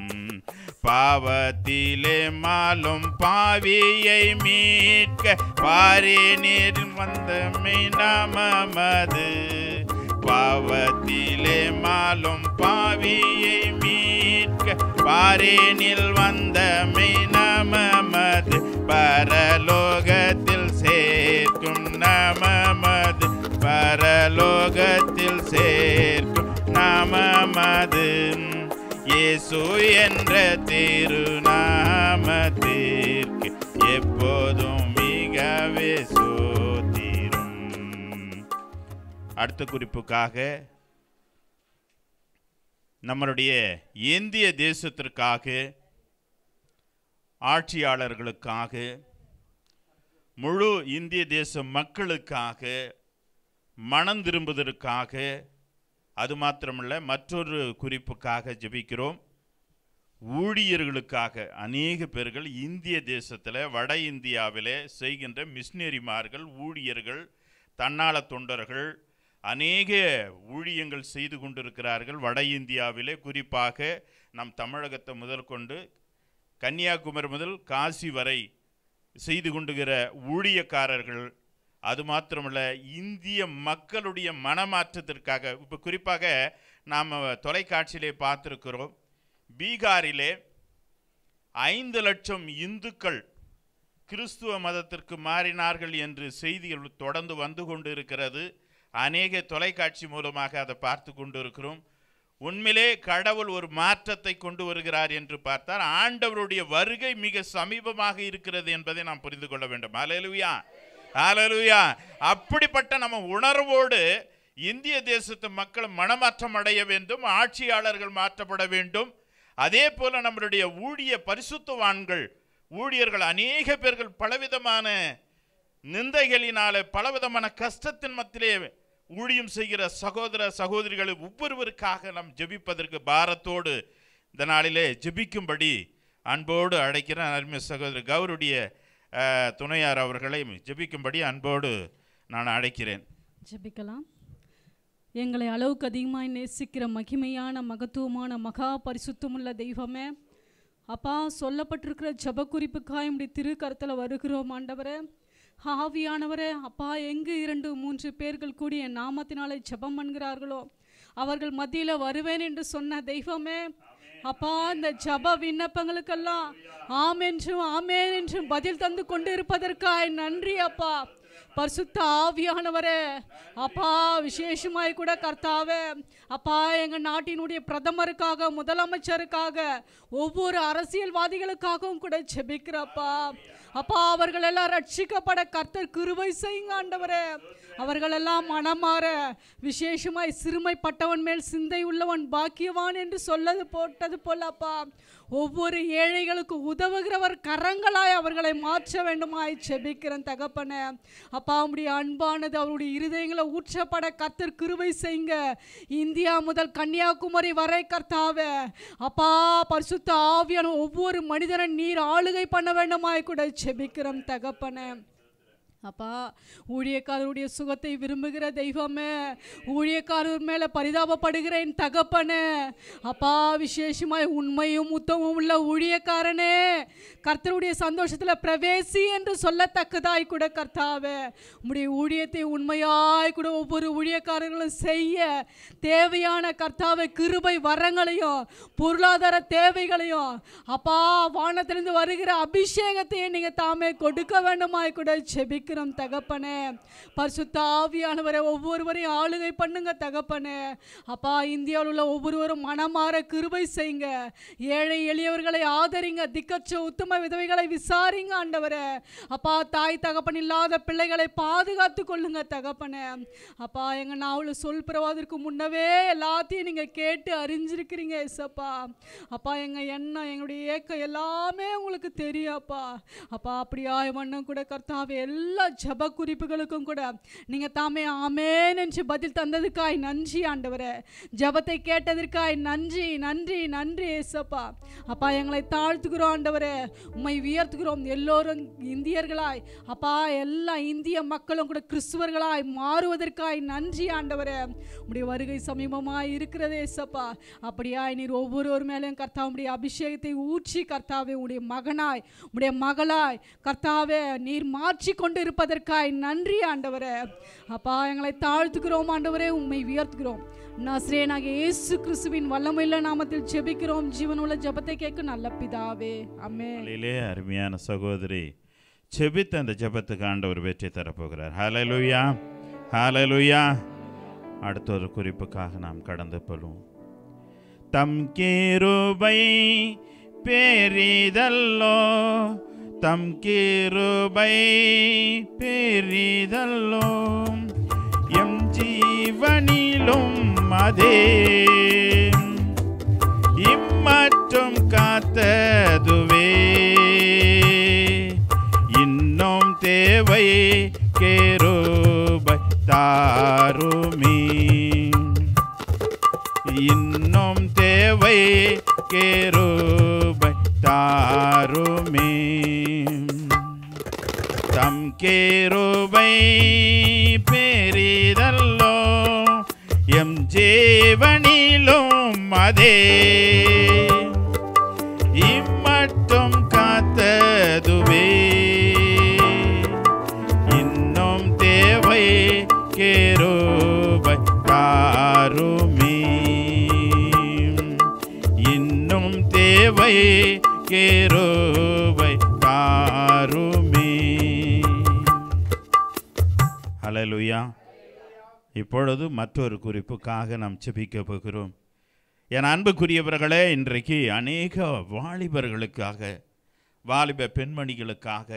பாவத்திலே மாலும் பாவியை மீட்க பாரினில் வந்த நாமமது. பாவத்திலே மாலும் பாவியை மீட்க பாரினில் வந்த நாமமது. பரலோகத்தில் சேர்க்கும் நாமமது, பரலோகத்தில் சேர்க்கும் நாமமது. இயேசு என்ற திருநாமத்திற்கு எப்போதும் மிகவே சோத்திரம். அடுத்த குறிப்புக்காக நம்மளுடைய இந்திய தேசத்திற்காக, ஆட்சியாளர்களுக்காக, முழு இந்திய தேச மக்களுக்காக, மனம் திரும்புவதற்காக, அது மாத்திரமல்ல மற்றொரு குறிப்புக்காக ஜெபிக்கிறோம். ஊழியர்களுக்காக அநேக பேர்கள் இந்திய தேசத்தில், வட இந்தியாவிலே செய்கின்ற மிஷினரிமார்கள், ஊழியர்கள், தன்னாள தொண்டர்கள் அநேக ஊழியங்கள் செய்து கொண்டிருக்கிறார்கள். வட இந்தியாவிலே குறிப்பாக நம் தமிழகத்தை முதல் கொண்டு கன்னியாகுமரி முதல் காசி வரை செய்து கொண்டுகிற ஊழியக்காரர்கள். அது மாத்திரமல்ல, இந்திய மக்களுடைய மனமாற்றத்திற்காக. இப்போ குறிப்பாக நாம் தொலைக்காட்சியிலே பார்த்துருக்கிறோம், பீகாரிலே 5 லட்சம் இந்துக்கள் கிறிஸ்துவ மதத்திற்கு மாறினார்கள் என்று செய்திகள் தொடர்ந்து வந்து கொண்டு இருக்கிறது. அநேக தொலைக்காட்சி மூலமாக அதை பார்த்து கொண்டு இருக்கிறோம். உண்மையிலே கடவுள் ஒரு மாற்றத்தை கொண்டு வருகிறார் என்று பார்த்தால் ஆண்டவருடைய வருகை மிக சமீபமாக இருக்கிறது என்பதை நாம் புரிந்து கொள்ள வேண்டும். ஹல்லேலூயா, ஹல்லேலூயா. அப்படிப்பட்ட நம்ம உணர்வோடு இந்திய தேசத்து மக்கள் மனமாற்றம் அடைய வேண்டும், ஆட்சியாளர்கள் மாற்றப்பட வேண்டும். அதே போல நம்மளுடைய ஊழிய பரிசுத்தவான்கள், ஊழியர்கள் அநேக பேர்கள் பலவிதமான நிந்தைகளினால, பலவிதமான கஷ்டத்தின் மத்தியிலே ஊழியம் செய்கிற சகோதர சகோதரிகளை ஒவ்வொருவருக்காக நாம் ஜெபிப்பதற்கு பாரத்தோடு இந்த நாளிலே ஜெபிக்கும்படி அன்போடு அழைக்கிறேன். அருமை சகோதரர் கௌருடைய துணையார் அவர்களை ஜெபிக்கும்படி அன்போடு நான் அழைக்கிறேன். ஜெபிக்கலாம். எங்களை அளவுக்கு அதிகமாக நேசிக்கிற மகிமையான மகத்துவமான மகா பரிசுத்தமுள்ள தெய்வமே, அப்பா, சொல்லப்பட்டிருக்கிற ஜெப குறிப்புக்காய் உம்முடைய திருக்கரத்தில் வருகிறோம் ஆண்டவரே. ஆவியானவரே, அப்பா, எங்கு 2-3 பேர்கள் கூடி என் நாமத்தினாலே ஜெபம் பண்ணுகிறார்களோ அவர்கள் மத்தியில் வருவேன் என்று சொன்ன தெய்வமே, அப்பா இந்த ஜப விண்ணப்பங்களுக்கெல்லாம் ஆமென்றும் ஆமென் என்றும் பதில் தந்து கொண்டு இருப்பதற்காய் நன்றி அப்பா. பரிசுத்த ஆவியானவரே அப்பா, விசேஷமாய் கூட கர்த்தாவே அப்பா, எங்கள் நாட்டினுடைய பிரதமருக்காக, முதலமைச்சருக்காக, ஒவ்வொரு அரசியல்வாதிகளுக்காகவும் கூட ஜெபிக்கிறப்பா. அப்பா, அவர்களெல்லாம் ரட்சிக்கப்பட கர்த்தர் கிருபை செய்யுங்க ஆண்டவரே. அவர்களெல்லாம் மனமாற, விசேஷமாய் சிறுமைப்பட்டவன் மேல் சிந்தை உள்ளவன் பாக்கியவான் என்று போட்டது போல அப்பா, ஒவ்வொரு ஏழைகளுக்கு உதவுகிறவர் கரங்களாய் அவர்களை மாற்ற வேண்டுமாய் ஜெபிக்கிறேன் தகப்பனே. அப்பா, உம்முடைய அன்பானது அவருடைய இருதயங்களை ஊற்றப்பட கர்த்தர் கிருபை செய்யுங்க. இந்தியா முதல் கன்னியாகுமரி வரை கர்த்தாவே அப்பா, பரிசுத்த ஆவியான ஒவ்வொரு மனிதனை நீர் ஆளுகை பண்ண வேண்டுமாய் கூட ஜெபிக்கிறோம் தகப்பனே. அப்பா, ஊழியக்காரருடைய சுகத்தை விரும்புகிற தெய்வமே, ஊழியக்காரர் மேலே பரிதாபப்படுகிற என் தகப்பனே அப்பா, விசேஷமாய் உண்மையும் உத்தமும் உள்ள ஊழியக்காரனே, கர்த்தருடைய சந்தோஷத்தில் பிரவேசி என்று சொல்லத்தக்கதாய் கூட கர்த்தாவே, உம்முடைய ஊழியத்தை உண்மையாய் கூட ஒவ்வொரு ஊழியக்காரர்களும் செய்ய தேவையான கர்த்தாவை கிருபை வரங்களையும் பொருளாதார தேவைகளையும் அப்பா, வானத்திலிருந்து வருகிற அபிஷேகத்தையே நீங்கள் தாமே கொடுக்க வேண்டுமாய் கூட ஜெபிக்க தகப்பனே. பரிசுத்த ஆவியானவரை ஒவ்வொருவரையும் ஆளுகை பண்ணுங்க தகப்பனே. அப்பா, இந்தியாவில் உள்ள ஒவ்வொருவரும் மனமாற கிருபை செய்யுங்க. ஏழை எளியவர்களை ஆதரிங்க. திக்கற்ற உத்தம விதவைகளை விசாரிங்க ஆண்டவரே. அப்பா, தாய் தகப்பன் இல்லாத பிள்ளைகளை பாதுகாத்து கொள்ளுங்க தகப்பனே. அப்பா, எங்க நாவல சொல் பிறவாதற்கு முன்னவே எல்லாத்தையும் நீங்க கேட்டு அறிஞ்சிருக்கிறீங்க ஏசப்பா. அப்பா, எங்க எண்ணம் எங்களுடைய ஏக்கம் எல்லாமே உங்களுக்கு தெரியும் அப்பா. அப்பா, அப்படியா வண்ணம் கூட கர்த்தாவே எல்லா ஜப குறிப்புகளுக்கும் கூட நீங்க தாமே ஆமென் என்று பதில் தந்ததுக்காய் நன்றி ஆண்டவரே. ஜபத்தை கேட்டதற்காய் நன்றி நன்றி நன்றி ஏசப்பா. அப்பா, எங்களை தாழ்த்துக்கிறோம் ஆண்டவரே, உம்மை உயர்த்துகிறோம். எல்லோரும் இந்தியர்களாய் அப்பா, எல்லா இந்திய மக்களும் கூட கிறிஸ்துவர்களாய் மாறுவதற்காய் நன்றி ஆண்டவரே. உம்முடைய வருகை சமீபமாய் இருக்கிறதே ஏசப்பா. அப்படியாய் நீர் ஒவ்வொருவர் மேலேயும் கர்த்தா உம்முடைய அபிஷேகத்தை ஊற்றி கர்த்தாவே உம்முடைய மகனாய் உம்முடைய மகளாய் கர்த்தாவே நீர் மாற்றி கொண்டு இருப்பதற்காய் நன்றி ஆண்டவரே. அப்பா, எங்களை தாழ்த்துக்கிறோம் ஆண்டவரே, உம்மை உயர்த்துகிறோம். நசரேயனாகிய இயேசு கிறிஸ்துவின் வல்லமையுள்ள நாமத்தில் ஜெபிக்கிறோம். ஜீவனுள்ள ஜெபத்தை கேட்க நல்ல பிதாவே, ஆமென். அருமையான சகோதரி ஜெபித்த அந்த ஜெபத்துக்கு ஆண்டவர் வெற்றி தரப்போகிறார். ஹல்லேலூயா, ஹல்லேலூயா. அடுத்த ஒரு குறிப்புக்காக நாம் கடந்து போவோம். தம் கிருபை பெரிதல்லோ, தம் கிருபை பெரிதல்லோ, எம் ஜீவனிலும் அதே இம்மற்றும் காத்ததுவே, இன்னும் தேவை கிருபை தாருமே, இன்னும் தேவை கிருபை தாருமே, தம் கிருபை பெரிதல்லோ, எம் ஜீவனிலும் அதே இம்மட்டும் காத்ததுவே, இன்னும் தேவை கிருபை தாருமே, இன்னும் தேவை கிருபை தாருமே. ஹல்லேலூயா. இப்பொழுது மற்றொரு குறிப்புக்காக நாம் ஜெபிக்க போகிறோம். என் அன்புக்குரியவர்களே, இன்றைக்கு அநேக வாலிபர்களுக்காக, வாலிப பெண்மணிகளுக்காக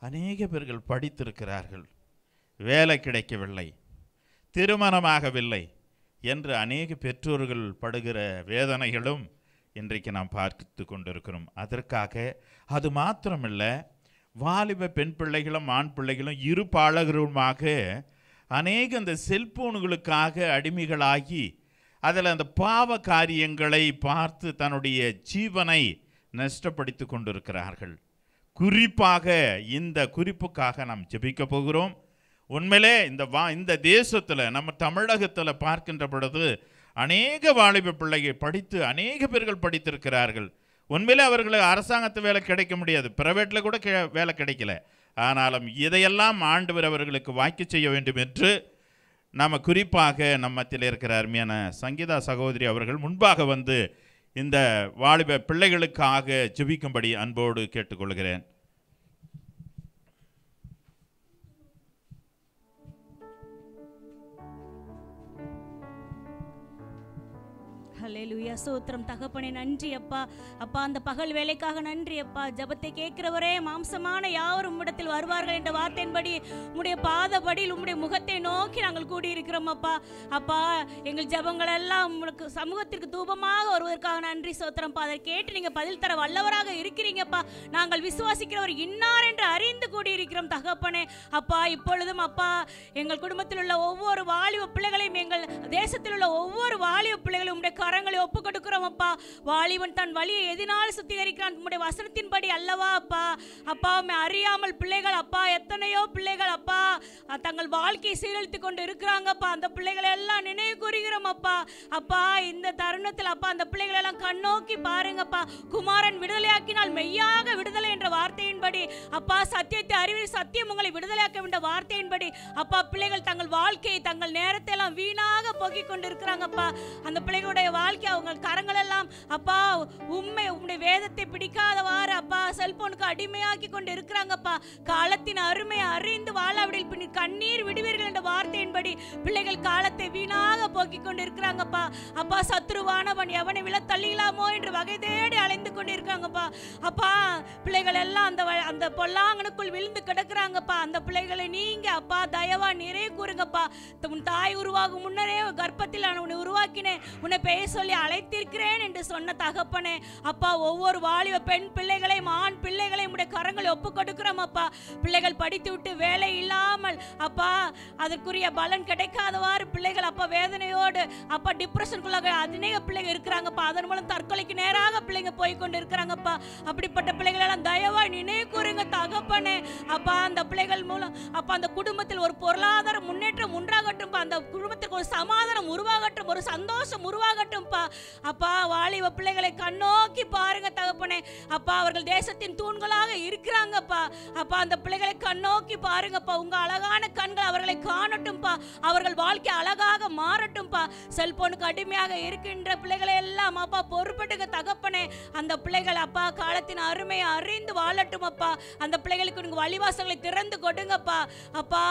அநேக பேர்கள் படித்திருக்கிறார்கள், வேலை கிடைக்கவில்லை, திருமணமாகவில்லை என்று அநேக பெற்றோர்கள் படுகிற வேதனைகளும் இன்றைக்கு நாம் பார்த்து கொண்டிருக்கிறோம். அதற்காக அது மாத்திரமில்லை, வாலிப பெண் பிள்ளைகளும் ஆண் பிள்ளைகளும் இரு பாலகருமாக அநேக இந்த செல்போன்களுக்காக அடிமைகளாகி அதில் அந்த பாவ காரியங்களை பார்த்து தன்னுடைய ஜீவனை நஷ்டப்படுத்தி கொண்டிருக்கிறார்கள். குறிப்பாக இந்த குறிப்புக்காக நாம் ஜெபிக்க போகிறோம். உண்மையிலே இந்த தேசத்தில், நம்ம தமிழகத்தில் பார்க்கின்ற பொழுது அநேக வாலிப பிள்ளைகள் படித்து அநேக பேர்கள் படித்திருக்கிறார்கள். உண்மையிலே அவர்களுக்கு அரசாங்கத்து வேலை கிடைக்க முடியாது, பிரைவேட்டில் கூட வேலை கிடைக்கல. ஆனாலும் இதையெல்லாம் ஆண்டவர் அவர்களுக்கு வாய்க்க செய்ய வேண்டும் என்று நம்ம குறிப்பாக நம்ம மத்தியில் இருக்கிற அருமையான சங்கீதா சகோதரி அவர்கள் முன்பாக வந்து இந்த வாலிப பிள்ளைகளுக்காக ஜெபிக்கும்படி அன்போடு கேட்டுக்கொள்கிறேன். ஹல்லேலூயா. ஸ்தோத்திரம் தகப்பனே, நன்றி அப்பா. அப்பா, அந்த பகல் வேலைக்காக நன்றி அப்பா. ஜெபத்தை கேட்கிறவரே, மாம்சமான யாவரும் உம்மிடத்தில் வருவார்கள் என்ற வார்த்தையின்படி உம்முடைய பாதபடியில் உம்முடைய முகத்தை நோக்கி நாங்கள் கூடியிருக்கிறோம் அப்பா. அப்பா, எங்கள் ஜெபங்கள் எல்லாம் உங்களுக்கு சமூகத்திற்கு தூபமாக வருவதற்காக நன்றி. ஸ்தோத்திரம்ப்பா. அதை கேட்டு நீங்கள் பதில் தர வல்லவராக இருக்கிறீங்கப்பா. நாங்கள் விசுவாசிக்கிறவர் இன்னார் என்று அறிந்து கூடியிருக்கிறோம் தகப்பனே. அப்பா, இப்பொழுதும் அப்பா, எங்கள் குடும்பத்தில் உள்ள ஒவ்வொரு வாலிப பிள்ளைகளையும், எங்கள் தேசத்தில் உள்ள ஒவ்வொரு வாலிப பிள்ளைகளையும் உம்முடைய கரங்களை ஒப்பு கொடுக்கிறோம் அப்பா. வாலிபன் தன் வழியை எதினால் சுத்திகரிக்கிறான், உம்முடைய வசனத்தின்படி அல்லவா அப்பா. அப்பா, அறியாமல் பிள்ளைகள் அப்பா, எத்தனையோ பிள்ளைகள் அப்பா தங்கள் வாழ்க்கையை சீரழித்து கொண்டு இருக்கிறாங்கப்பா. அந்த பிள்ளைகளை எல்லாம் நினைவு கூறுகிறோம் அப்பா. அப்பா, இந்த தருணத்தில் அப்பா அந்த பிள்ளைகளை எல்லாம் கண்ணோக்கி பாருங்கப்பா. குமாரன் விடுதலையாக்கினால் மெய்யாக விடுதலை என்ற வார்த்தையின்படி அப்பா, சத்தியத்தை அறிவில் சத்தியம் உங்களை விடுதலையாக்க என்ற வார்த்தையின்படி அப்பா, பிள்ளைகள் தங்கள் வாழ்க்கையை தங்கள் நேரத்தை எல்லாம் வீணாக போக்கிக் கொண்டு இருக்கிறாங்கப்பா. அந்த பிள்ளைகளுடைய வாழ்க்கை அவங்க கரங்கள் எல்லாம் அப்பா உம்முடைய வேதத்தை பிடிக்காதவாறு அப்பா செல்போனுக்கு அடிமையாக்கி கொண்டு இருக்கிறாங்கப்பா. காலத்தின் அருமை அறிந்து வாழாவிடில் பின் கண்ணீர் விடுவீர்கள் என்ற வார்த்தையின்படி பிள்ளைகள் காலத்தை வீணாக போக்கிக் கொண்டு இருக்கிறாங்கப்பா. அப்பா, சத்ருவானவன் எவனை விழ தள்ளிடலாமோ என்று வகை தேடி அலைந்து கொண்டு இருக்காங்கப்பா. அப்பா, பிள்ளைகள் எல்லாம் அந்த பொல்லாங்கனுக்குள் விழுந்து கிடக்குறாங்கப்பா. அந்த பிள்ளைகளை நீங்க அப்பா தயவா நிறைய கூறுங்கப்பா. உன் தாய் உருவாகும் முன்னரே கர்ப்பத்தில் நான் உன்னை உருவாக்கினேன், உன்னை பெயர் சொல்லி அழைத்திருக்கிறேன் என்று சொன்ன தகப்பனே. அப்பா, ஒவ்வொரு வாலிப பெண் பிள்ளைகளையும் ஆண் பிள்ளைகளையும் உடைய கரங்களை ஒப்பு கொடுக்கிறோம் அப்பா. பிள்ளைகள் படித்து விட்டு வேலை இல்லாமல் அப்பா அதற்குரிய பலன் கிடைக்காதவாறு பிள்ளைகள் அப்பா வேதனையோடு அப்பா டிப்ரெஷனுக்குள்ளாக அநேக பிள்ளைங்க இருக்கிறாங்கப்பா. அதன் மூலம் தற்கொலைக்கு நேராக பிள்ளைங்க போய்கொண்டு இருக்கிறாங்கப்பா. அப்படிப்பட்ட பிள்ளைகள் எல்லாம் தயவாய் நினைவு கூறுங்க தகப்பனே. அப்பா, அந்த பிள்ளைகள் மூலம் அப்பா அந்த குடும்பத்தில் ஒரு பொருளாதார முன்னேற்றம் உண்டாகட்டும், அந்த குடும்பத்துக்கு ஒரு சமாதானம் உருவாகட்டும், ஒரு சந்தோஷம் உருவாகட்டும்பா. அப்பா, வாலிப பிள்ளைகளை கண்ணோக்கி பாருங்க தகப்பனே. அப்பா, அவர்கள் தேசத்தின் தூண்களாக இருக்கிறாங்கப்பா. அப்பா, அந்த பிள்ளைகளை கண்ணோக்கி பாருங்கப்பா. உங்க அழகான கண்கள் அவர்களை காணட்டும்பா. அவர்கள் வாழ்க்கை அழகாக மாறட்டும்பா. செல்போனுக்கு அடிமையாக இருக்கின்ற பிள்ளைகளை எல்லாம் அப்பா பொறுப்பட்டுங்க தகப்பனே. அந்த பிள்ளைகள் அப்பா காலத்தின் அருமையை அறிந்து வாழட்டும் அப்பா. அந்த பிள்ளைகளுக்கு உங்க வழிவாசங்களை திறந்து கொடுங்கப்பா. அப்பா,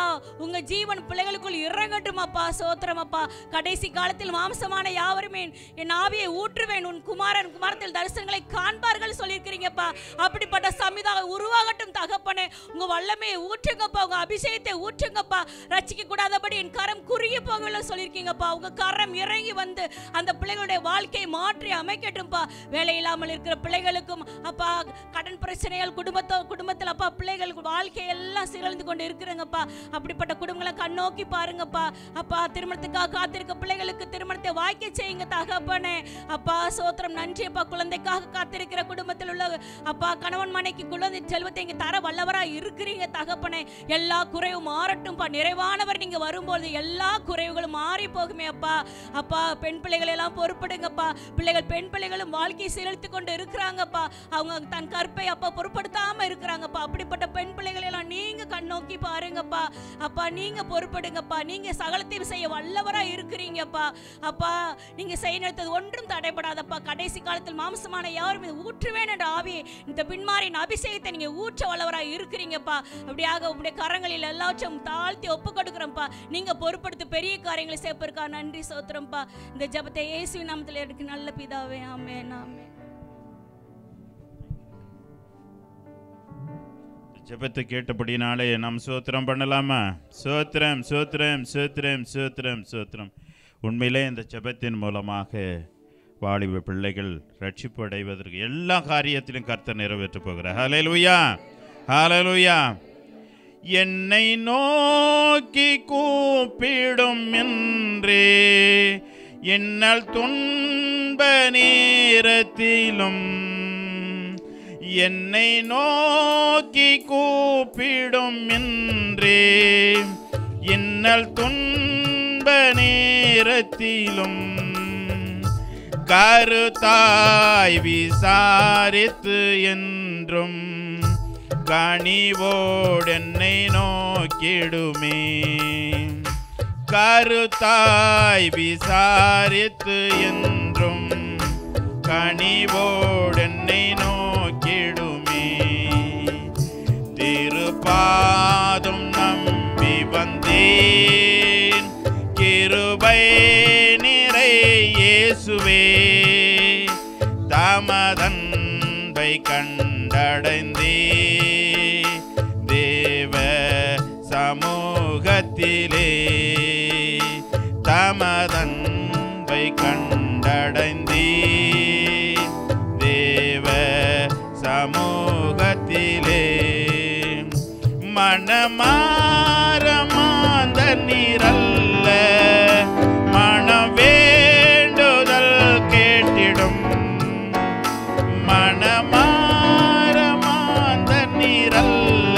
உங்க ஜீவன் பிள்ளைகளுக்குள் இறங்கட்டும் அப்பா. சோத்திரம் அப்பா. கடைசி காலத்தில் மாம்சமான யாவருமே என் ஆவியை ஊற்றுவேன், உன் குமாரன் குமாரத்தில் தரிசனங்களை காண்பார்கள் சொல்லியிருக்கிறீங்கப்பா. அப்படிப்பட்ட சமிதாக உருவாகட்டும் தகப்பனே. உங்க வல்லமையை ஊற்றுங்கப்பா, உங்க அபிஷேகத்தை ஊற்றுங்கப்பா. ரட்சிக்க கூடாதபடி என் கரம் குறுகி போகல சொல்லியிருக்கீங்கப்பா. உங்க கரம் இறங்கி வந்து அந்த பிள்ளைகளுடைய வாழ்க்கையை மாற்றி அமைக்கட்டும்பா. வேலை இல்லாமல் இருக்கிற பிள்ளைகளுக்கும் அப்பா கடன் பிரச்சனைகள் குடும்பத்தில் அப்பா பிள்ளைகள் வாழ்க்கை எல்லாம் சீரழிந்து கொண்டு இருக்கிறாங்கப்பா. அப்படிப்பட்ட குடும்பங்களை கண்ணோக்கி பாருங்கப்பா. அப்பா, திருமணத்துக்காக காத்திருக்க பிள்ளைகளுக்கு திருமணத்தை வாய்க்க செய்யுங்க தகப்பனே. அப்பா, சோத்திரம் நன்றி அப்பா. குழந்தைக்காக காத்திருக்கிற குடும்பத்தில் உள்ள அப்பா கணவன் மனைக்கு குழந்தை செல்வத்தை இங்க தர வல்லவரா இருக்கிறீங்க தகப்பனே. எல்லா குறைவும் மாறட்டும்பா. நிறைவானவர் நீங்க வரும்போது எல்லா குறைவுகளும் மாறி போகுமே அப்பா. அப்பா, பெண் பிள்ளைகளை எல்லாம் பொறுப்படுங்கப்பா. பிள்ளைகள் பெண் பிள்ளைகளும் வாழ்க்கையை சீரழித்து கொண்டு இருக்கிறாங்கப்பா. அவங்க தன் கற்பை அப்பா பொறுப்படுத்தாம இருக்கிறாங்கப்பா. அப்படிப்பட்ட பெண் பிள்ளைகளை எல்லாம் நீங்க கண்ணோக்கி பாருங்கப்பா. அப்பா, நீங்க பொறுப்படுங்கப்பா. நீங்க சகலத்தையும் செய்ய வல்லவரா இருக்கிறீங்கப்பா. அப்பா, நீங்க செய்ய நினைத்தது ஒன்றும் தடைபடாதப்பா. கடைசி காலத்தில் மாம்சமான யாரும் இது ஊற்றுவேன் என்ற ஆவியை இந்த பின்மாரின் அபிஷேகத்தை நீங்க ஊற்ற வல்லவராக இருக்கிறீங்கப்பா. அப்படியாக உங்களுடைய கரங்களில் எல்லாவற்றையும் தாழ்த்தி ஒப்பு கொடுக்குறோம்ப்பா. நீங்க பொறுப்படுத்த பெரிய காரியங்களை சேர்ப்பிருக்கா. நன்றி சோத்திரம்ப்பா. இந்த ஜெபத்தை இயேசுவின் நாமத்தில் எடுக்க நல்ல பிதாவே. ஆமென் ஆமென். ஜெபத்தை கேட்டபடினாலே நாம் சோத்திரம் பண்ணலாமா? சோத்திரம் சோத்திரம் சோத்திரம் சோத்திரம் சோத்திரம். உண்மையிலே இந்த ஜெபத்தின் மூலமாக வாலிப பிள்ளைகள் ரட்சிப்பு அடைவதற்கு எல்லா காரியத்திலும் கர்த்தர் நிறைவேற்ற போகிறார். ஹல்லேலூயா, ஹல்லேலூயா. என்னை நோக்கி கூப்பிடும் என்றே என்னால் துன்ப நேரத்திலும் என்னை நோக்கி கூப்பிடும் என்றே என்னால் துன்ப நேரத்திலும் கருத்தாய் விசாரித்து என்றும் கனிவோடென்னை நோக்கிடுமே. கருத்தாய் விசாரித்து என்றும் கனிவோடென்னை நோக்கிடுமே. திருப்பாதம் நம்பி வந்தேன், கிருபை நிறை இயேசுவே. தமதன்பை கண்டடைந்தே தேவ சமூகத்திலே. தமதன்பை கண்டடைந்தே தேவ சமூகத்திலே. மனமார மாந்த நீரல்ல, மனம் வேண்டுதல் கேட்டிடும். மனமார மாந்த நீரல்ல,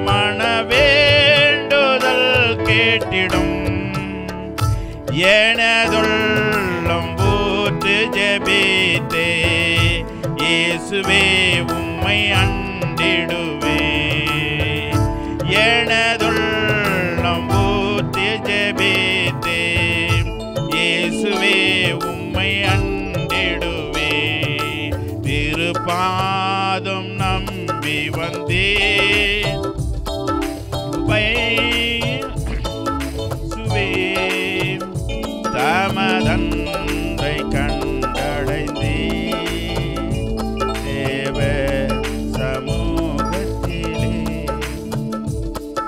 மன வேண்டுதல் கேட்டிடும். எனதுள்ளம் போற்று ஜெபித்தே இயேசுவே உம்மை அண்டிடுவே. எனதுள்ளம் போற்று ஜெபித்தே இயேசுவே உம்மை அண்டிடுவே. திருப்பாதம் நம்பி வந்தேன், சுவே தமதன்பை கண்டடைந்தே தேவ சமூகத்திலே.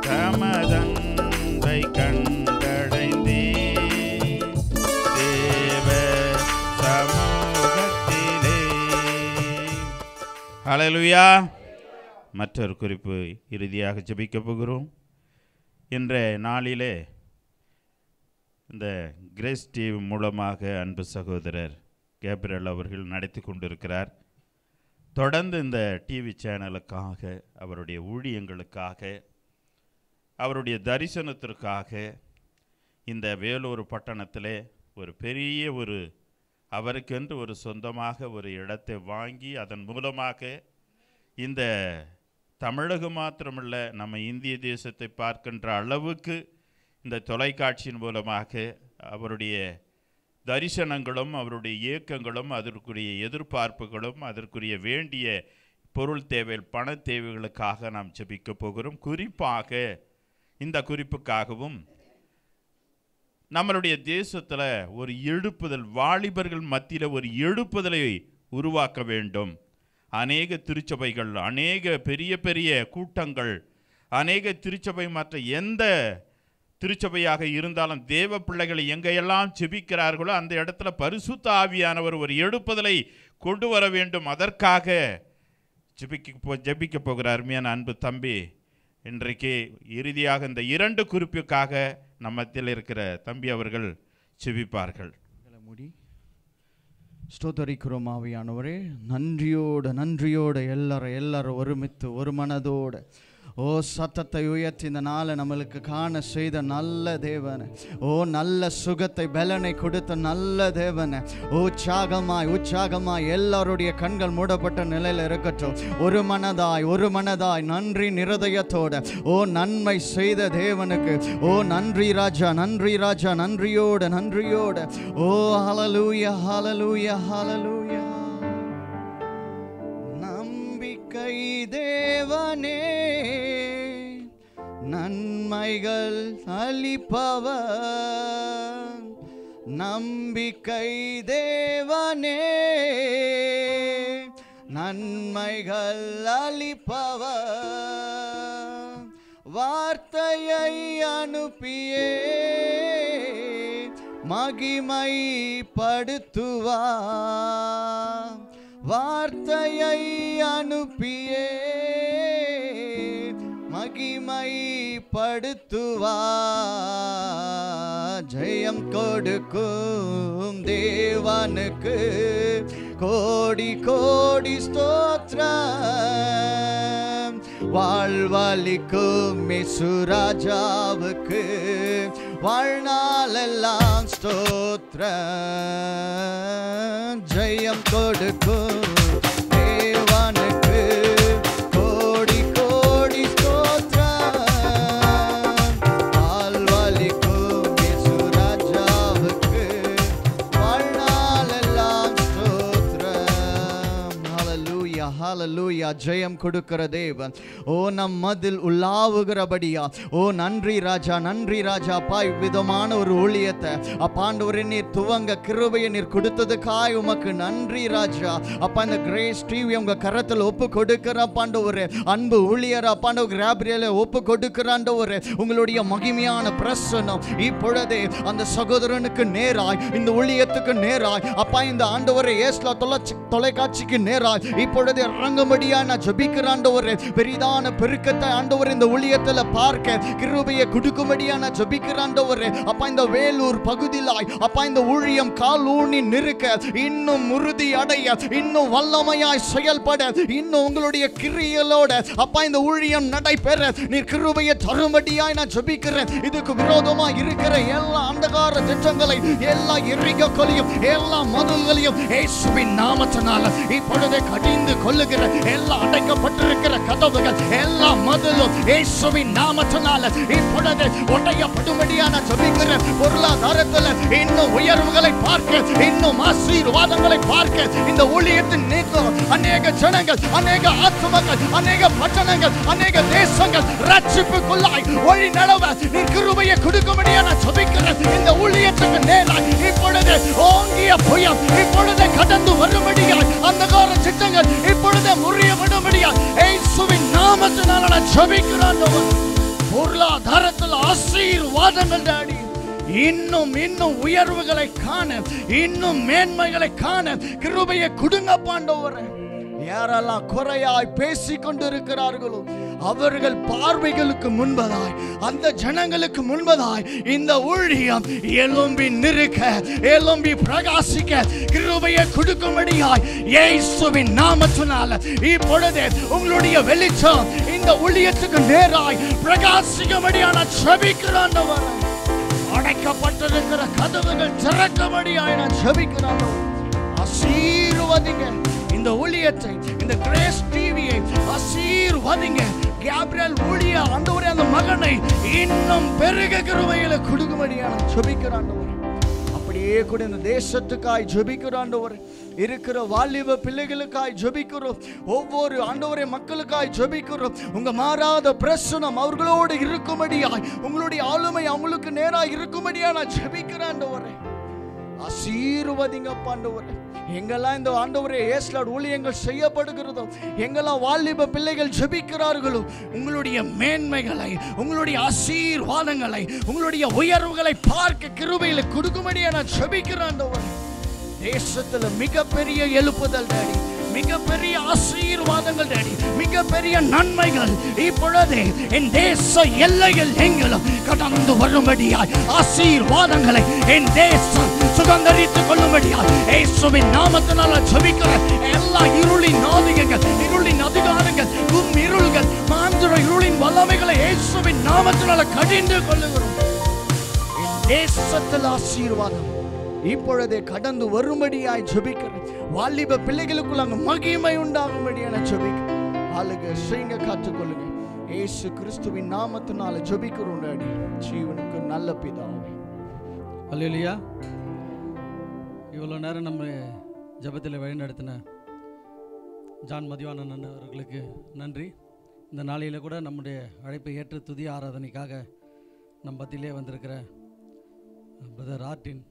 தமதன்பை கண்டடைந்தே தேவ சமூகத்திலே. ஹல்லேலூயா. மற்றொரு குறிப்பு இறுதியாக ஜெபிக்கப் போகிறோம். இன்றைய நாளிலே இந்த கிரேஸ் டிவி மூலமாக அன்பு சகோதரர் கேப்ரியல் அவர்கள் நடத்தி கொண்டிருக்கிறார். தொடர்ந்து இந்த டிவி சேனலுக்காக, அவருடைய ஊழியங்களுக்காக, அவருடைய தரிசனத்திற்காக இந்த வேலூர் பட்டணத்திலே ஒரு பெரிய அவருக்கென்று ஒரு சொந்தமாக ஒரு இடத்தை வாங்கி அதன் மூலமாக இந்த தமிழகம் மாத்திரமல்ல, நம்ம இந்திய தேசத்தை பார்க்கின்ற அளவுக்கு இந்த தொலைக்காட்சியின் மூலமாக அவருடைய தரிசனங்களும் அவருடைய இயக்கங்களும் அதற்குரிய எதிர்பார்ப்புகளும் அதற்குரிய வேண்டிய பொருள் தேவை, பண தேவைகளுக்காக நாம் ஜெபிக்க போகிறோம். குறிப்பாக இந்த குறிப்புக்காகவும் நம்மளுடைய தேசத்தில் ஒரு எழுப்புதல், வாலிபர்கள் மத்தியில் ஒரு எழுப்புதலை உருவாக்க வேண்டும். அநேக திருச்சபைகள், அநேக பெரிய பெரிய கூட்டங்கள், அநேக திருச்சபை மற்ற எந்த திருச்சபையாக இருந்தாலும் தேவ பிள்ளைகளை எங்கெல்லாம் ஜெபிக்கிறார்களோ அந்த இடத்துல பரிசுத்த ஆவியானவர் ஒரு எழுப்புதலை கொண்டு வர வேண்டும். அதற்காக ஜெபிக்க போகிற அருமையான அன்பு தம்பி இன்றைக்கு இறுதியாக இந்த 2 குறிப்புக்காக நம்மத்தில் இருக்கிற தம்பி அவர்கள் ஜெபிப்பார்கள். ஸ்தோத்தரிக்கிறோம் ஆவியானவரே. நன்றியோடு எல்லாரும் ஒருமித்து ஒரு மனதோடு சத்தத்தை உயர்த்தி இந்த நாளை நம்மளுக்கு காண செய்த நல்ல தேவன், நல்ல சுகத்தை பலனை கொடுத்த நல்ல தேவன், உற்சாகமாய் எல்லாருடைய கண்கள் மூடப்பட்ட நிலையில் இருக்கட்டும். ஒரு மனதாய் நன்றி நிரதயத்தோட நன்மை செய்த தேவனுக்கு நன்றி ராஜா, நன்றியோடு ஹல்லேலூயா ஹல்லேலூயா ஹல்லேலூயா. நம்பிக்கை தேவனே, நன்மைகள் அளிப்பவர். நம்பிக்கை தேவனே, நன்மைகள் அளிப்பவர். வார்த்தையை அனுப்பியே மகிமைப்படுத்துவார். வார்த்தையை அனுப்பியே மகிமைப்படுத்துவார். ஜெயம் கொடுக்கும் தேவனுக்கு கோடி கோடி ஸ்தோத்திரம். வாழ்வளிக்கும் இயேசுராஜாவுக்கு வாழ்நாளெல்லாம் ஸ்தோத்திரம். ஜெயம் கொடுக்கும் தேவனுக்கு கோடி கோடி ஸ்தோத்திரம். வாழ்வளிக்கும் இயேசுராஜாவுக்கு வாழ்நாளெல்லாம் ஸ்தோத்திரம். ஹalleluya ஜெயம் கொடுக்கிற தேவன். ஓ நம் மதில் உள்ளாவுகிறபடியா. ஓ நன்றி ராஜா, நன்றி ராஜா அப்பா. இவ்விதமான ஒரு ஊழியத்தை அப்பா ஆண்டவரே நீர் துவங்க கிருபையை நீர் கொடுத்ததுக்காய் உமக்கு நன்றி ராஜா. அப்பா இந்த கிரேஸ் டிவி உங்க கரத்தில் ஒப்பு கொடுக்கிற ஆண்டவரே, அன்பு ஊழியர் ஆண்டவர் கேப்ரியலை ஒப்பு கொடுக்கிற ஆண்டவரே, உங்களுடைய மகிமையான பிரசன்னம் இப்பொழுதே அந்த சகோதரனுக்கு நேராய், இந்த ஊழியத்துக்கு நேராய் அப்பா இந்த ஆண்டவரே ஏஸ்லா தொலைக்காட்சிக்கு நேராய் இப்பொழுதே இறங்கும்படியா நான் ஜெபிக்கிறேன் ஆண்டவரே. பெரிதான பெருக்கத்தை ஆண்டவரே இந்த ஊழியத்தில் பார்க்க கிருபையை கொடுக்கும்படியா நான் ஜெபிக்கிறேன் ஆண்டவரே. அப்பா இந்த வேலூர் பகுதியிலாய் அப்பா இந்த ஊழியம் கால் ஊனி நிற்க, இன்னும் உறுதி அடைய, இன்னும் வல்லமையாய் செயல்பட, இன்னும் உங்களுடைய கிரியலோட அப்பா இந்த ஊழியம் நடைபெற நீர் கிருபையை தரும்படியாய் நான் ஜெபிக்கிறேன். இதுக்கு விரோதமாக இருக்கிற எல்லா அந்தகார திட்டங்களை, எல்லா எரிகளையும், எல்லா மதில்களையும் இயேசுவின் நாமத்தினால இப்பொழுதே கடிந்து கொள்ளுகிற எல்லா அடைக்கப்பட்டிருக்கிற கதவுகள், எல்லா மதிலும் இயேசுவின் நாமத்தினால இப்பொழுது உடையப்படும்படியா நான் ஜெபிக்கிறேன். பொருளாதாரத்தில் இன்னும் உயர்வுகளை பார்க்க, இன்னும் ஆசீர்வாதங்களை பார்க்க இந்த ஊழியத்தின் நீக்கம் அநேக ஜனங்கள், அநேக ஆத்துமக்கள், அநேக பட்டணங்கள், அநேக தேசங்கள் ரட்சிப்புக்குள்ளாய் வழி நடவ நீ கிருபையை கொடுக்கும்படியா நான் ஜெபிக்கிறேன். இந்த ஊழியத்துக்கு நேராய் இப்பொழுது ஓங்கிய புயம் இப்பொழுது கடந்து வரும்படியாய், அந்தகார சித்தங்கள் இப்பொழுது முறியப்படும்படியாய் இயேசுவின் நாமத்தினால நான் ஜெபிக்கிறேன். பொருளாதாரத்தில் ஆசீர்வாதங்கள் டாடி, இன்னும் இன்னும் உயர்வுகளை காண, இன்னும் மேன்மைகளை காண கிருபையை கொடுங்க ஆண்டவரே. யாரெல்லாம் குறையாய் பேசிக் கொண்டிருக்கிறார்களோ அவர்கள் பார்வைகளுக்கு முன்பதாய், அந்த ஜனங்களுக்கு முன்பதாய் இந்த ஊழியம் எழும்பி நிற்க, எழும்பி பிரகாசிக்க கிருபையை கொடுக்கும்படியாய் இயேசுவின் நாமத்தினால இப்பொழுது உங்களுடைய வெளிச்சம் இந்த ஊழியத்துக்கு நேராய் பிரகாசிக்கும்படியான ஜெபிக்கிறேன். அடைக்கப்பட்டிருக்கிற கதவுகள் திறக்கும்படியாய் நான் ஜெபிக்கிறேன். ஆசீர்வதிங்க இந்த ஊழியத்தை, இந்த கிரேஸ் டிவியை ஆசீர்வதிங்க. கேப்ரியல் ஊழிய ஆண்டவரே அந்த மகனை இன்னும் பெருக கிருபையில கொடுக்கும்படியா நான் ஜெபிக்கிறேன். அப்படியே கூட இந்த தேசத்துக்காய் ஜெபிக்கிறோம் ஆண்டவரே. இருக்கிற வாலிப பிள்ளைகளுக்காய் ஜெபிக்கிறோம். ஒவ்வொரு ஆண்டவரே மக்களுக்காய் ஜெபிக்கிறோம். உங்க மாறாத பிரசனம் அவர்களோடு இருக்கும்படியாய், உங்களுடைய ஆளுமை அவங்களுக்கு நேராக இருக்கும்படியா நான் ஜெபிக்கிறேன் ஆண்டவரே. ஆசீர்வதிங்க ஆண்டவரே. எங்கெல்லாம் இந்த ஆண்டவரே ஏஸ்லாட் ஊழியங்கள் செய்யப்படுகிறதோ, எங்கெல்லாம் வாலிப பிள்ளைகள் ஜெபிக்கிறார்களோ, உங்களுடைய மேன்மைகளை, உங்களுடைய ஆசீர்வாதங்களை, உங்களுடைய உயர்வுகளை பார்க்க கிருபையில கொடுக்கும்படியா நான் ஜெபிக்கிறேன் ஆண்டவரே. தேசத்துல மிகப்பெரிய எழுப்புதல் டாடி, மிகப்பெரிய ஆசீர்வாதங்கள் டாடி, மிகப்பெரிய நன்மைகள் இப்பொழுது என் தேச எல்லையில் எங்களும் கடந்து வரும்படியாய், ஆசீர்வாதங்களை என் தேசம் சுதந்திரித்துக் கொள்ளும்படியாய் இயேசுவின் நாமத்தினால ஜெபிக்கிறேன். எல்லா இருளின் ஆதிக்கங்கள், இருளின் அதிகாரங்கள், இருள்கள், மாந்திர இருளின் வல்லமைகளை இயேசுவின் நாமத்தினால கடிந்து கொள்ளுகிறோம். என் தேசத்தில் ஆசீர்வாதம் இப்பொழுதே கடந்து வரும்படியாய் ஜெபிக்கிறேன். வாலிப பிள்ளைகளுக்குள்ள அங்க மகிமை உண்டாகும்படியான ஜெபிக்கிறேன். ஆளுங்க செய்யுங்க, காத்துக்கொள்ளுங்க. இயேசு கிறிஸ்துவின் நாமத்தினால ஜெபிக்கிறோம் டாடி, ஜீவனுக்கு நல்ல பிதாவே. அல்லேலூயா. இவ்வளோ நேரம் நம்ம ஜெபத்தில் வழிநடத்தின ஜான் மதிவானன் அண்ணன் அவர்களுக்கு நன்றி. இந்த நாளையில் கூட நம்முடைய அழைப்பை ஏற்று துதி ஆராதனைக்காக நம் மத்தியிலே வந்திருக்கிற பிரதர் ஆர்டின்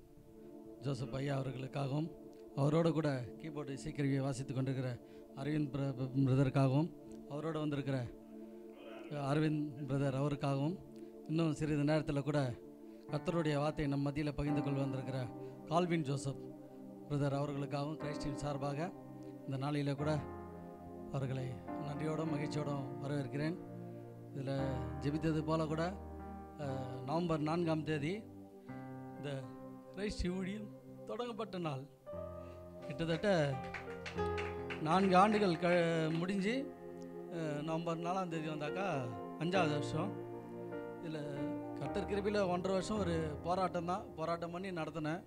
ஜோசப் ஐயா அவர்களுக்காகவும், அவரோடு கூட கீபோர்டு இசைக்கருவியை வாசித்து கொண்டிருக்கிற அரவிந்த் பிரதருக்காகவும், அவரோடு வந்திருக்கிற அரவிந்த் பிரதர் அவருக்காகவும், இன்னும் சிறிது நேரத்தில் கூட கர்த்தருடைய வார்த்தையை நம் மத்தியில் பகிர்ந்து கொள்ள வந்திருக்கிற கால்வின் ஜோசப் பிரதர் அவர்களுக்காகவும் கிரைஸ்டின் சார்பாக இந்த நாளில் கூட அவர்களை நன்றியோடும் மகிழ்ச்சியோடும் வரவேற்கிறேன். இதில் ஜெபித்தது போல் கூட நவம்பர் 4ஆம் தேதி இந்த கிரைஸ்ட் ஊழியம் தொடங்கப்பட்ட நாள். கிட்டத்தட்ட 4 ஆண்டுகள் முடிஞ்சு நவம்பர் 4ஆம் தேதி வந்தாக்கா 5வது வருஷம். இதில் கர்த்தர் கிருபையில் 1.5 வருஷம் ஒரு போராட்டம் பண்ணி நடத்தினேன்.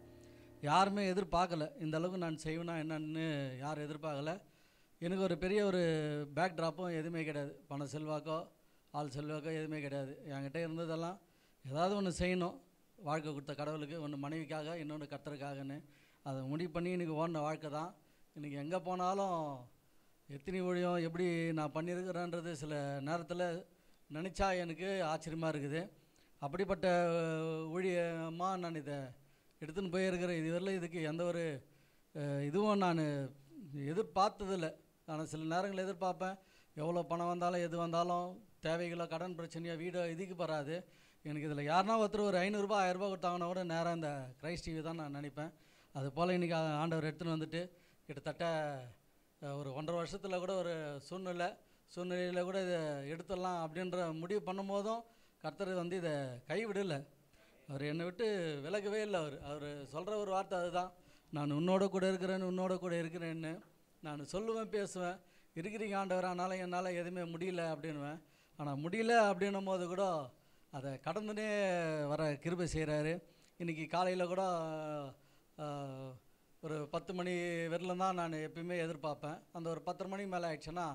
யாருமே எதிர்பார்க்கலை இந்த அளவுக்கு நான் செய்வேனா என்னன்னு யாரும் எதிர்பார்க்கலை. எனக்கு ஒரு பெரிய ஒரு பேக் ட்ராப்பும் எதுவுமே கிடையாது. பண செல்வாக்கோ ஆள் செல்வாக்கோ எதுவுமே கிடையாது. என்கிட்ட இருந்ததெல்லாம் ஏதாவது ஒன்று செய்யணும், வாழ்க்கை கொடுத்த கடவுளுக்கு, ஒன்று மனைவிக்காக, இன்னொன்று கர்த்தருக்காகன்னு அதை முடிவு பண்ணி எனக்கு ஓடின வாழ்க்கை தான். இன்றைக்கி எங்கே போனாலும் எத்தனை ஊழியம் எப்படி நான் பண்ணியிருக்கிறேன்றது சில நேரத்தில் நினச்சா எனக்கு ஆச்சரியமாக இருக்குது. அப்படிப்பட்ட ஊழியமாக நான் இதை எடுத்துன்னு போயிருக்கிறேன். இதுவரையில் இதுக்கு எந்த ஒரு இதுவும் நான் எதிர்பார்த்ததில்லை. ஆனால் சில நேரங்களில் எதிர்பார்ப்பேன், எவ்வளோ பணம் வந்தாலும் எது வந்தாலும் தேவைகளோ கடன் பிரச்சனையோ வீடோ இதுக்கு வராது. எனக்கு இதில் யாருன்னா ஒருத்தர் ஒரு 500 1000 கொடுத்தாங்கன்னா கூட நேராக இந்த கிரைஸ்ட் டிவி தான் நான் நினைப்பேன். அது போல் இன்றைக்கி ஆண்டவர் எடுத்துன்னு வந்துட்டு கிட்டத்தட்ட ஒரு 1.5 வருஷத்தில் கூட ஒரு சூழ்நிலையில் கூட இதை எடுத்துடலாம் அப்படின்ற முடிவு பண்ணும்போதும் கர்த்தர் வந்து இதை கைவிடலை. அவர் என்னை விட்டு விலகவே இல்லை. அவர் சொல்கிற ஒரு வார்த்தை அதுதான், நான் உன்னோட கூட இருக்கிறேன்னு நான் சொல்லுவேன், பேசுவேன். இருக்கிறீங்க ஆண்டவர், அதனால் என்னால் எதுவுமே முடியல அப்படின்னுவேன். ஆனால் முடியல அப்படின்னும் போது கூட அதை கடந்துனே வர கிருபை செய்கிறாரு. இன்றைக்கி காலையில் கூட ஒரு 10 மணி வரலும் தான் நான் எப்பயுமே எதிர்பார்ப்பேன். அந்த ஒரு 10 மணி மேலே ஆயிடுச்சுன்னா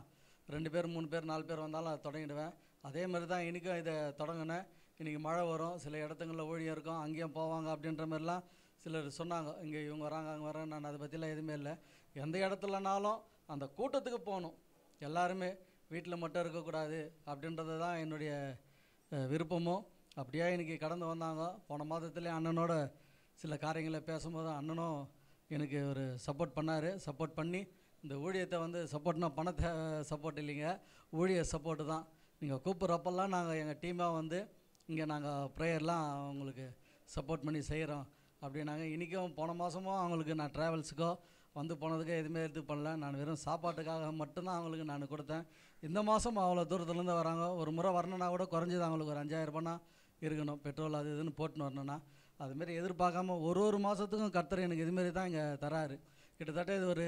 2 பேர் 3 பேர் 4 பேர் வந்தாலும் அதை தொடங்கிடுவேன். அதே மாதிரி தான் இன்றைக்கும் இதை தொடங்கினேன். இன்றைக்கி மழை வரும், சில இடத்துங்களில் ஊழியம் இருக்கும், அங்கேயும் போவாங்க அப்படின்ற மாதிரிலாம் சிலர் சொன்னாங்க. இங்கே இவங்க வராங்க அங்கே வராங்க. நான் அதை பற்றிலாம் எதுவுமே இல்லை. எந்த இடத்துலனாலும் அந்த கூட்டத்துக்கு போகணும், எல்லாருமே வீட்டில் மட்டும் இருக்கக்கூடாது அப்படின்றது தான் என்னுடைய விருப்பமும். அப்படியே இன்றைக்கி கடந்து வந்தாங்க. போன மாதத்துலேயே அண்ணனோட சில காரியங்களை பேசும்போது அண்ணனும் எனக்கு ஒரு சப்போர்ட் பண்ணார். சப்போர்ட் பண்ணி இந்த ஊழியத்தை வந்து சப்போர்ட்னா பணத்தை சப்போர்ட் இல்லைங்க, ஊழிய சப்போர்ட்டு தான். நீங்கள் கூப்பிட்றப்பெல்லாம் நாங்கள் எங்கள் டீமாக வந்து இங்கே நாங்கள் ப்ரேயர்லாம் அவங்களுக்கு சப்போர்ட் பண்ணி செய்கிறோம் அப்படின்னாங்க. இன்றைக்கும் போன மாதமும் அவங்களுக்கு நான் ட்ராவல்ஸுக்கோ வந்து போனதுக்கோ எதுவுமே எடுத்து பண்ணல. நான் வெறும் சாப்பாட்டுக்காக மட்டும்தான் அவங்களுக்கு நான் கொடுத்தேன். இந்த மாதம் அவ்வளோ தூரத்துலேருந்து வராங்க. ஒரு முறை வரணுன்னா கூட குறைஞ்சது அவங்களுக்கு ஒரு 5000 ரூபானா இருக்கணும், பெட்ரோல் அது இதுன்னு போட்டுன்னு வரணுன்னா. அதுமாரி எதிர்பார்க்காம ஒரு மாதத்துக்கும் கர்த்தர் எனக்கு இதுமாரி தான் இங்கே தராரு. கிட்டத்தட்ட இது ஒரு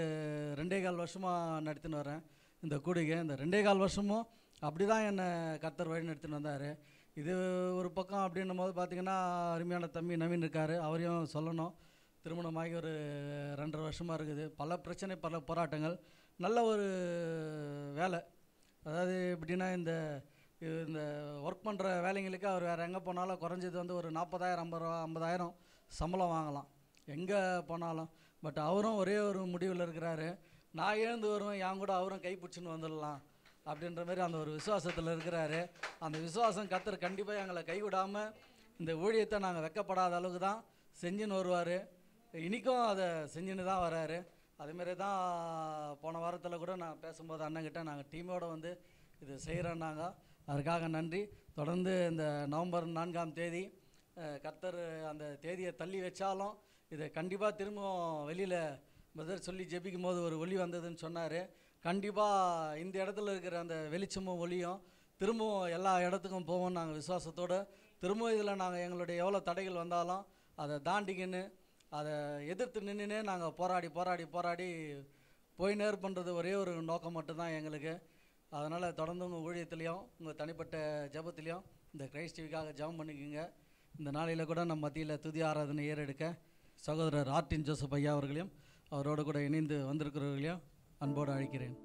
2.25 வருஷமாக நடத்தின்னு வரேன் இந்த கூடிகை. இந்த 2.25 வருஷமும் அப்படி தான் என்னை கர்த்தர் வழி நடத்தின்னு வந்தார். இது ஒரு பக்கம் அப்படின்னும் போது பார்த்திங்கன்னா அருமையான தம்பி நவீன் இருக்கார், அவரையும் சொல்லணும். திருமணமாகி ஒரு 2.5 வருஷமாக இருக்குது. பல பிரச்சனை, பல போராட்டங்கள், நல்ல ஒரு வேலை. அதாவது எப்படின்னா இந்த ஒர்க் பண்ணுற வேலைங்களுக்கு அவர் வேறு எங்கே போனாலும் குறைஞ்சது வந்து ஒரு 40,000 50,000 சம்பளம் வாங்கலாம் எங்கே போனாலும். பட் அவரும் ஒரே ஒரு முடிவில் இருக்கிறாரு, நான் எழுந்து வருவேன், என் கூட அவரும் கைப்பிடிச்சின்னு வந்துடலாம் அப்படின்ற மாதிரி அந்த ஒரு விசுவாசத்தில் இருக்கிறாரு. அந்த விசுவாசம் கர்த்தர் கண்டிப்பாக எங்களை கைவிடாமல் இந்த ஊழியத்தை நாங்கள் வெக்கப்படாத அளவுக்கு தான் செஞ்சுன்னு வருவார். இன்றைக்கும் அதை செஞ்சுன்னு தான் வராரு. அதுமாரி தான் போன வாரத்தில் கூட நான் பேசும்போது அண்ணங்கிட்ட நாங்கள் டீமோடு வந்து இது செய்கிறோன்னாங்க. அதுக்காக நன்றி. தொடர்ந்து இந்த நவம்பர் 4ஆம் தேதி கர்த்தர் அந்த தேதியை தள்ளி வச்சாலும் இதை கண்டிப்பாக திரும்பவும் வெளியில் பிரதர் சொல்லி ஜெபிக்கும் போது ஒரு ஒளி வந்ததுன்னு சொன்னார். கண்டிப்பாக இந்த இடத்துல இருக்கிற அந்த வெளிச்சமும் ஒளியும் திரும்பவும் எல்லா இடத்துக்கும் போவோம். நாங்கள் விசுவாசத்தோடு திரும்பவும் இதில் நாங்கள் எங்களுடைய எவ்வளோ தடைகள் வந்தாலும் அதை தாண்டிக்கின்னு அதை எதிர்த்து நின்றுனே நாங்கள் போராடி போய் நேர் பண்ணுறது ஒரே ஒரு நோக்கம் மட்டும்தான் எங்களுக்கு. அதனால் தொடர்ந்து உங்கள் ஊழியத்துலேயும் உங்கள் தனிப்பட்ட ஜபத்துலேயும் இந்த கிரைஸ்ட் டிவிக்காக ஜபம் பண்ணிக்கோங்க. இந்த நாளையில் கூட நம்ம மத்தியில் துதி ஆராதனை ஏறெடுக்க சகோதரர் ஆர்டின் ஜோசப் ஐயா அவர்களையும் அவரோடு கூட இணைந்து வந்திருக்கிறவர்களையும் அன்போடு அழைக்கிறேன்.